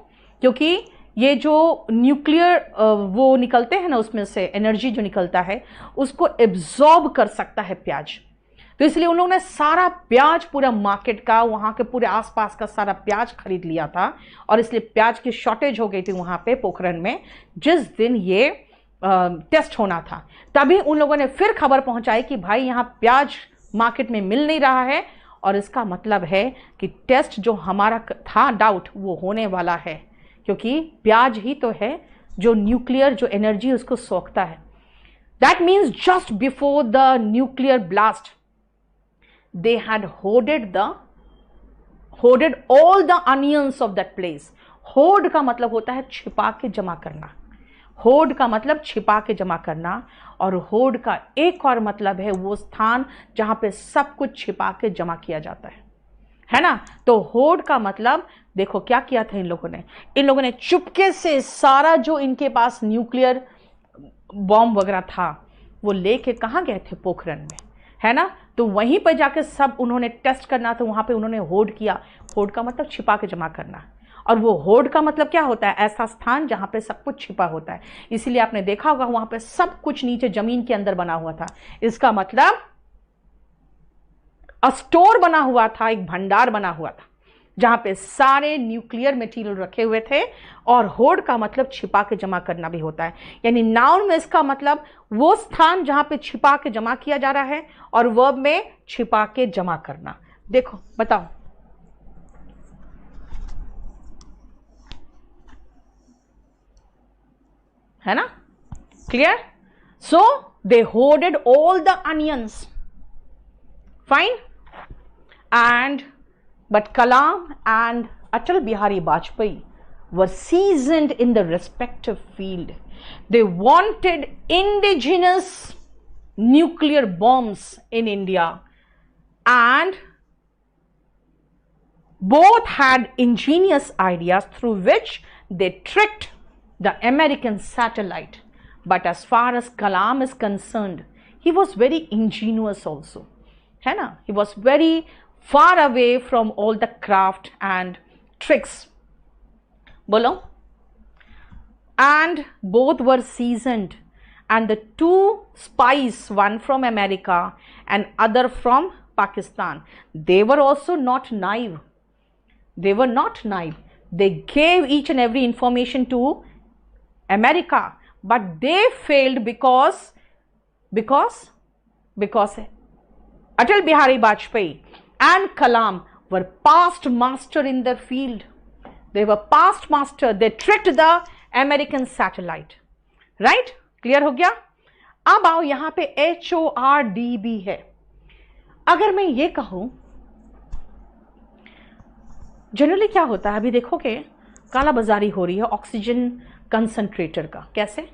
क्योंकि ये जो न्यूक्लियर वो निकलते हैं ना, उसमें से एनर्जी जो निकलता है उसको एब्जॉर्ब कर सकता है प्याज। तो इसलिए उन लोगों ने सारा प्याज, पूरा मार्केट का, वहां के पूरे आसपास का सारा प्याज खरीद लिया था, और इसलिए प्याज की शॉर्टेज हो गई थी वहां पे पोखरण में। जिस दिन ये टेस्ट होना था, तभी उन लोगों ने फिर खबर पहुंचाई कि भाई यहाँ प्याज मार्केट में मिल नहीं रहा है, और इसका मतलब है कि टेस्ट जो हमारा था डाउट वो होने वाला है, क्योंकि प्याज ही तो है जो न्यूक्लियर जो एनर्जी उसको सोखता है। That means just before the nuclear blast they had hoarded all the onions of that place. hoard का मतलब होता है छिपा के जमा करना। होर्ड का मतलब छिपा के जमा करना, और होर्ड का एक और मतलब है वो स्थान जहां पे सब कुछ छिपा के जमा किया जाता है ना। तो होर्ड का मतलब देखो क्या किया था इन लोगों ने चुपके से सारा जो इनके पास न्यूक्लियर बॉम्ब वगैरह था वो लेके कहां गए थे? पोखरण में, है ना। तो वहीं पर जाकर सब उन्होंने टेस्ट करना था, वहां पे उन्होंने होर्ड किया। होर्ड का मतलब छिपा के जमा करना, और वो होर्ड का मतलब क्या होता है? ऐसा स्थान जहां पे सब कुछ छिपा होता है। इसीलिए आपने देखा होगा वहां पे सब कुछ नीचे जमीन के अंदर बना हुआ था। इसका मतलब स्टोर बना हुआ था, एक भंडार बना हुआ था जहां पे सारे न्यूक्लियर मटेरियल रखे हुए थे। और होर्ड का मतलब छिपा के जमा करना भी होता है, यानी नाउन में इसका मतलब वो स्थान जहां पे छिपा के जमा किया जा रहा है, और वर्ब में छिपा के जमा करना। देखो बताओ, है ना, clear? So they hoarded all the onions, fine. And but Kalam and Atal Bihari Vajpayee were seasoned in the respective field. They wanted indigenous nuclear bombs in India, and both had ingenious ideas through which they tricked the American satellite. But as far as Kalam is concerned, he was very ingenious also, है ना? He was very far away from all the craft and tricks. Bolo? And both were seasoned, and the two spies, one from America and other from Pakistan, they were also not naive. They were not naive. They gave each and every information to America, but they failed because Atal Bihari Vajpayee and Kalam were past master in their field. They were past master. They tricked the American satellite. Right? Clear हो गया? अब आओ यहां पे HORD भी है। अगर मैं ये कहूं, जनरली क्या होता है, अभी देखोगे काला बाजारी हो रही है ऑक्सीजन कंसंट्रेटर का। कैसे?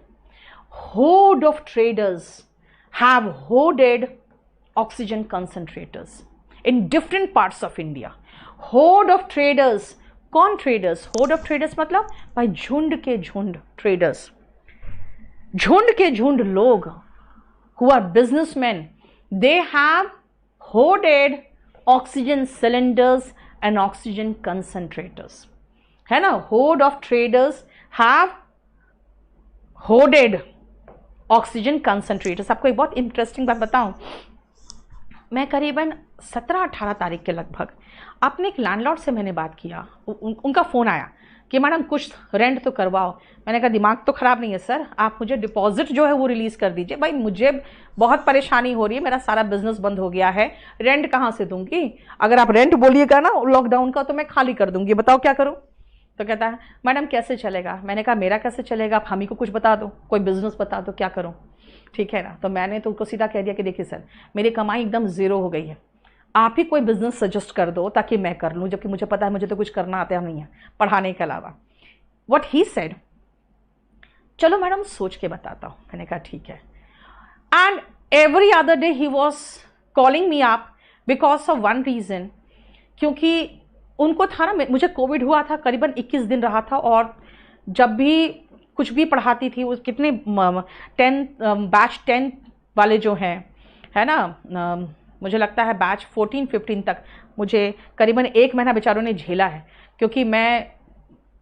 Hoard of traders have hoarded oxygen concentrators in different parts of India. Horde of traders. कौन traders? Horde of traders मतलब भाई झुंड के झुंड traders, झुंड के झुंड लोग who are businessmen. They have hoarded oxygen cylinders and oxygen concentrators, है ना। Horde of traders have hoarded oxygen concentrators. आपको एक बहुत इंटरेस्टिंग बात बताऊं, मैं करीबन 17-18 तारीख के लगभग अपने एक लैंडलॉर्ड से मैंने बात किया। उनका फ़ोन आया कि मैडम कुछ रेंट तो करवाओ। मैंने कहा दिमाग तो ख़राब नहीं है सर, आप मुझे डिपॉजिट जो है वो रिलीज़ कर दीजिए। भाई मुझे बहुत परेशानी हो रही है, मेरा सारा बिजनेस बंद हो गया है, रेंट कहाँ से दूंगी? अगर आप रेंट बोलिएगा ना लॉकडाउन का तो मैं खाली कर दूंगी, बताओ क्या करूँ? तो कहता है मैडम कैसे चलेगा? मैंने कहा मेरा कैसे चलेगा, आप हम ही को कुछ बता दो, कोई बिजनेस बता दो, क्या करूँ? ठीक है ना। तो मैंने तो उनको सीधा कह दिया कि देखिए सर मेरी कमाई एकदम ज़ीरो हो गई है, आप ही कोई बिजनेस सजेस्ट कर दो ताकि मैं कर लूँ, जबकि मुझे पता है मुझे तो कुछ करना आता नहीं है पढ़ाने के अलावा। व्हाट ही सेड, चलो मैडम सोच के बताता हूँ। मैंने कहा ठीक है। And every other day he was calling me up because of one reason, क्योंकि उनको था ना, मुझे कोविड हुआ था, करीबन 21 दिन रहा था, और जब भी कुछ भी पढ़ाती थी वो कितने बैच 10 वाले जो हैं, है ना, मुझे लगता है बैच 14-15 तक मुझे करीबन 1 महीना बेचारों ने झेला है, क्योंकि मैं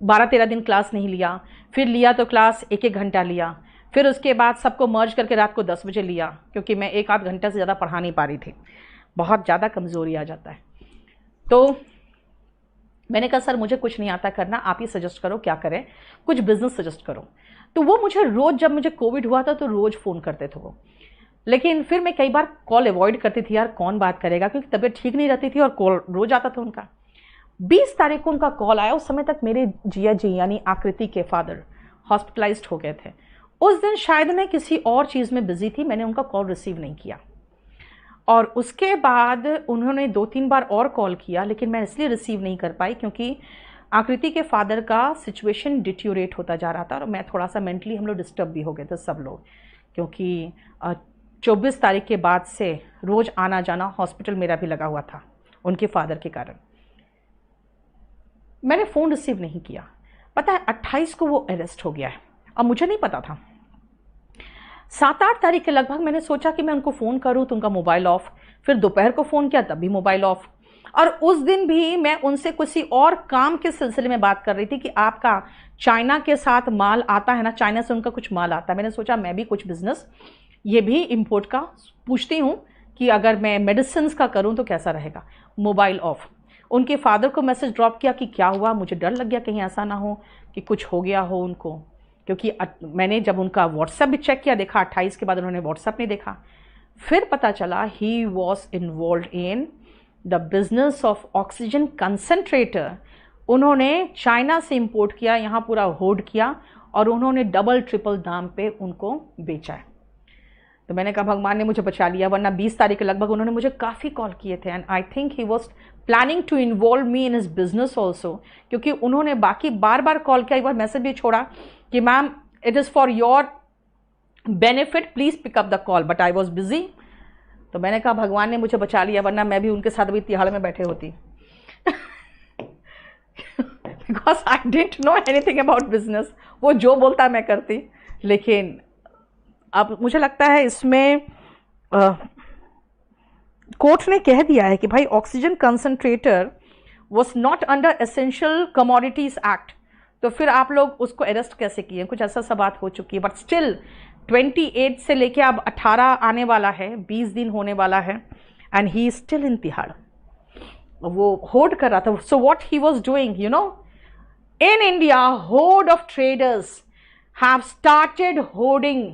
12-13 दिन क्लास नहीं लिया, फिर लिया तो क्लास 1-1 घंटा लिया, फिर उसके बाद सबको मर्ज करके रात को 10 बजे लिया, क्योंकि मैं 1-8 घंटा से ज़्यादा पढ़ा नहीं पा रही थी, बहुत ज़्यादा कमज़ोरी आ जाता है। तो मैंने कहा सर मुझे कुछ नहीं आता करना, आप ही सजेस्ट करो क्या करें, कुछ बिजनेस सजेस्ट करो। तो वो मुझे रोज़, जब मुझे कोविड हुआ था तो रोज़ फ़ोन करते थे वो, लेकिन फिर मैं कई बार कॉल अवॉइड करती थी, यार कौन बात करेगा, क्योंकि तबीयत ठीक नहीं रहती थी और कॉल रोज आता था उनका। 20 तारीख को उनका कॉल आया, उस समय तक मेरे जिया जी यानी आकृति के फादर हॉस्पिटलाइज्ड हो गए थे। उस दिन शायद मैं किसी और चीज़ में बिजी थी, मैंने उनका कॉल रिसीव नहीं किया, और उसके बाद उन्होंने 2-3 बार और कॉल किया, लेकिन मैं इसलिए रिसीव नहीं कर पाई क्योंकि आकृति के फादर का सिचुएशन डिट्यूरेट होता जा रहा था, और मैं थोड़ा सा मेंटली, हम लोग डिस्टर्ब भी हो गए थे सब लोग, क्योंकि 24 तारीख के बाद से रोज आना जाना हॉस्पिटल मेरा भी लगा हुआ था उनके फादर के कारण। मैंने फ़ोन रिसीव नहीं किया। पता है 28 को वो अरेस्ट हो गया है, अब मुझे नहीं पता था। 7-8 तारीख के लगभग मैंने सोचा कि मैं उनको फ़ोन करूं तो उनका मोबाइल ऑफ, फिर दोपहर को फ़ोन किया तब भी मोबाइल ऑफ, और उस दिन भी मैं उनसे किसी और काम के सिलसिले में बात कर रही थी कि आपका चाइना के साथ माल आता है ना, चाइना से उनका कुछ माल आता है। मैंने सोचा मैं भी कुछ बिजनेस ये भी इंपोर्ट का पूछती हूँ कि अगर मैं मेडिसिन का करूँ तो कैसा रहेगा। Mobile of. उनके फादर को मैसेज ड्रॉप किया कि क्या हुआ, मुझे डर लग गया कहीं ऐसा ना हो कि कुछ हो गया हो उनको, क्योंकि मैंने जब उनका व्हाट्सएप भी चेक किया, देखा 28 के बाद उन्होंने व्हाट्सएप नहीं देखा। फिर पता चला he was involve in the business of oxygen concentrator. उन्होंने चाइना से इंपोर्ट किया, यहाँ पूरा होल्ड किया, और उन्होंने डबल ट्रिपल दाम पे उनको बेचा है। तो मैंने कहा भगवान ने मुझे बचा लिया, वरना 20 तारीख के लगभग उन्होंने मुझे काफ़ी कॉल किए थे, and I think he was planning to involve me in his business also, क्योंकि उन्होंने बाकी बार बार कॉल किया, एक बार मैसेज भी छोड़ा कि ma'am it is for your benefit, please pick up the call, but I was busy. तो मैंने कहा भगवान ने मुझे बचा लिया, वरना मैं भी उनके साथ भी तिहाड़ में बैठे होती because I didn't know anything about business. वो जो बोलता मैं करती, लेकिन अब मुझे लगता है इसमें कोर्ट ने कह दिया है कि भाई oxygen concentrator was not under essential commodities act, तो फिर आप लोग उसको अरेस्ट कैसे किए, कुछ ऐसा सा बात हो चुकी है। बट स्टिल 28 से लेके अब 18 आने वाला है, 20 दिन होने वाला है, and he is still in Tihar. वो होल्ड कर रहा था। So what he was doing, you know, in India hoard of traders have started hoarding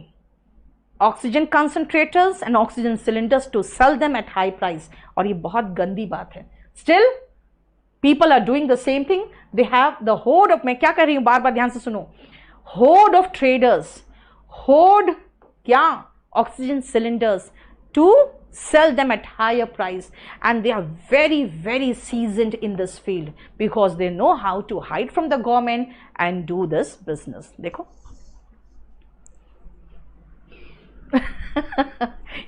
oxygen concentrators and oxygen cylinders to sell them at high price, और ये बहुत गंदी बात है। Still people are doing the same thing, they have the hoard of, मैं क्या कर रही हूं बार बार ध्यान से सुनो, होर्ड ऑफ ट्रेडर्स, होर्ड क्या, oxygen cylinders to sell them at higher price, and they are very very seasoned in this field because they know how to hide from the government and do this business. देखो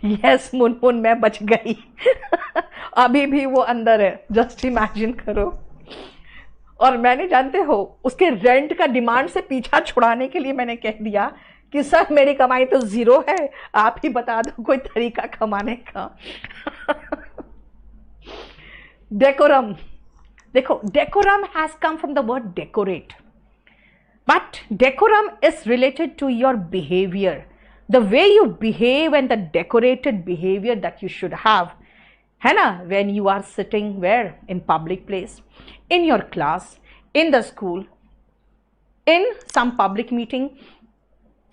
yes Munmun मैं बच गई अभी भी वो अंदर है, just imagine करो। और मैंने, जानते हो, उसके रेंट का डिमांड से पीछा छुड़ाने के लिए मैंने कह दिया कि सर मेरी कमाई तो 0 है, आप ही बता दो कोई तरीका कमाने का डेकोरम, देखो decorum has come from the word decorate, but decorum is related to your behaviour, the way you behave and the decorated behaviour that you should have, है ना, when you are sitting where in public place, in your class, in the school, in some public meeting.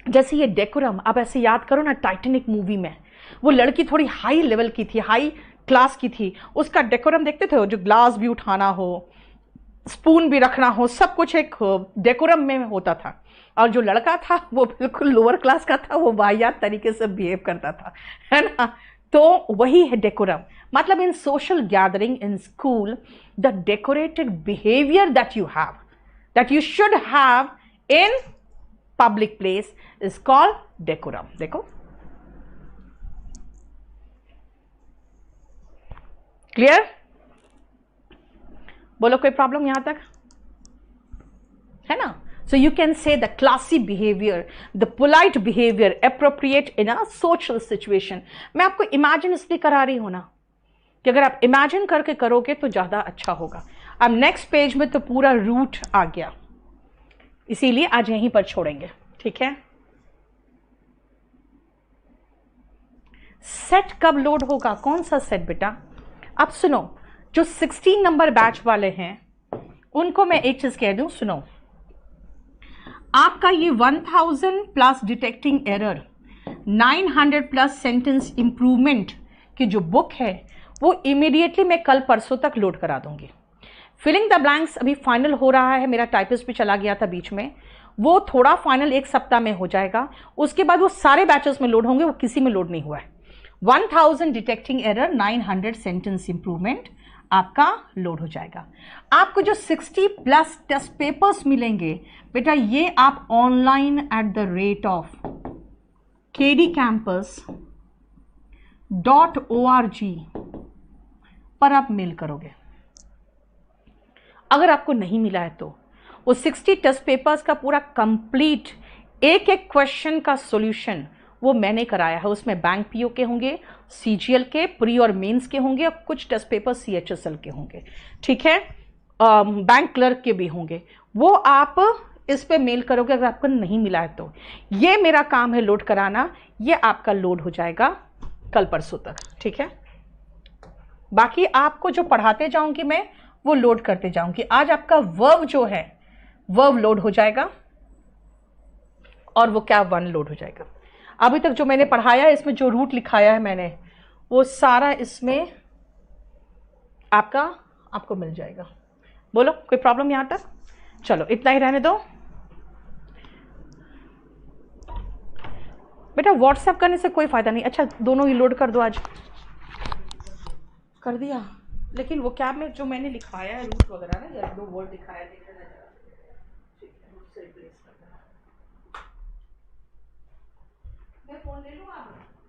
जैसे ये decorum, आप ऐसे याद करो ना, Titanic movie में वो लड़की थोड़ी हाई लेवल की थी, हाई क्लास की थी, उसका डेकोरम देखते थे, जो ग्लास भी उठाना हो, स्पून भी रखना हो, सब कुछ एक डेकोरम में होता था। और जो लड़का था वो बिल्कुल लोअर क्लास का था, वो वाहियात तरीके से बिहेव करता था, है ना। तो वही है डेकोरम, मतलब in social gathering, in school, the decorated behaviour that you have, that you should have in public place is called decorum. देखो क्लियर, बोलो कोई प्रॉब्लम यहां तक है ना। So you can say the classy behavior, the polite behavior appropriate in a social situation. मैं आपको imagine इसलिए करा रही हूँ ना कि अगर आप imagine करके करोगे तो ज़्यादा अच्छा होगा. अब next पेज में तो पूरा रूट आ गया, इसीलिए आज यहीं पर छोड़ेंगे. ठीक है. सेट कब लोड होगा? कौन सा सेट बेटा? अब सुनो, जो 16 नंबर बैच वाले हैं उनको मैं एक चीज कह दूं, सुनो. आपका ये 1000 plus detecting error, 900 plus sentence improvement की जो बुक है वो इमीडिएटली मैं कल परसों तक लोड करा दूंगी. फिलिंग द ब्लैंक्स अभी फाइनल हो रहा है, मेरा टाइपिस्ट भी चला गया था बीच में, वो थोड़ा फाइनल 1 सप्ताह में हो जाएगा. उसके बाद वो सारे बैचेस में लोड होंगे, वो किसी में लोड नहीं हुआ है. 1000 डिटेक्टिंग एरर, 900 सेंटेंस इंप्रूवमेंट आपका लोड हो जाएगा. आपको जो 60 प्लस टेस्ट पेपर्स मिलेंगे बेटा, ये आप online at the rate of kdcampus.org पर आप मेल करोगे. अगर आपको नहीं मिला है तो वो 60 टेस्ट पेपर्स का पूरा कंप्लीट एक एक क्वेश्चन का सॉल्यूशन वो मैंने कराया है. उसमें बैंक पीओ के होंगे, सीजीएल के, प्री और मेंस के होंगे, और कुछ टेस्ट पेपर सीएचएसएल के होंगे. ठीक है. बैंक क्लर्क के भी होंगे. वो आप इस पे मेल करोगे अगर आपको नहीं मिला है तो. ये मेरा काम है लोड कराना, ये आपका लोड हो जाएगा कल परसों तक. ठीक है. बाकी आपको जो पढ़ाते जाऊंगी मैं वो लोड करते जाऊंगी. आज आपका वर्ब जो है वर्ब लोड हो जाएगा और वो क्या 1 लोड हो जाएगा. अभी तक जो मैंने पढ़ाया है इसमें जो रूट लिखाया है मैंने वो सारा इसमें आपको मिल जाएगा. बोलो कोई प्रॉब्लम यहां तक? चलो इतना ही रहने दो बेटा. व्हाट्सएप करने से कोई फायदा नहीं. अच्छा दोनों ही लोड कर दो. आज कर दिया, लेकिन वो क्या में जो मैंने लिखाया है रूट वगैरह ना, या 2 वर्ड लिखाया है, देखना जरा. ठीक है, रूट से रिप्लेस कर देना. मैं फोन ले लूँ आप?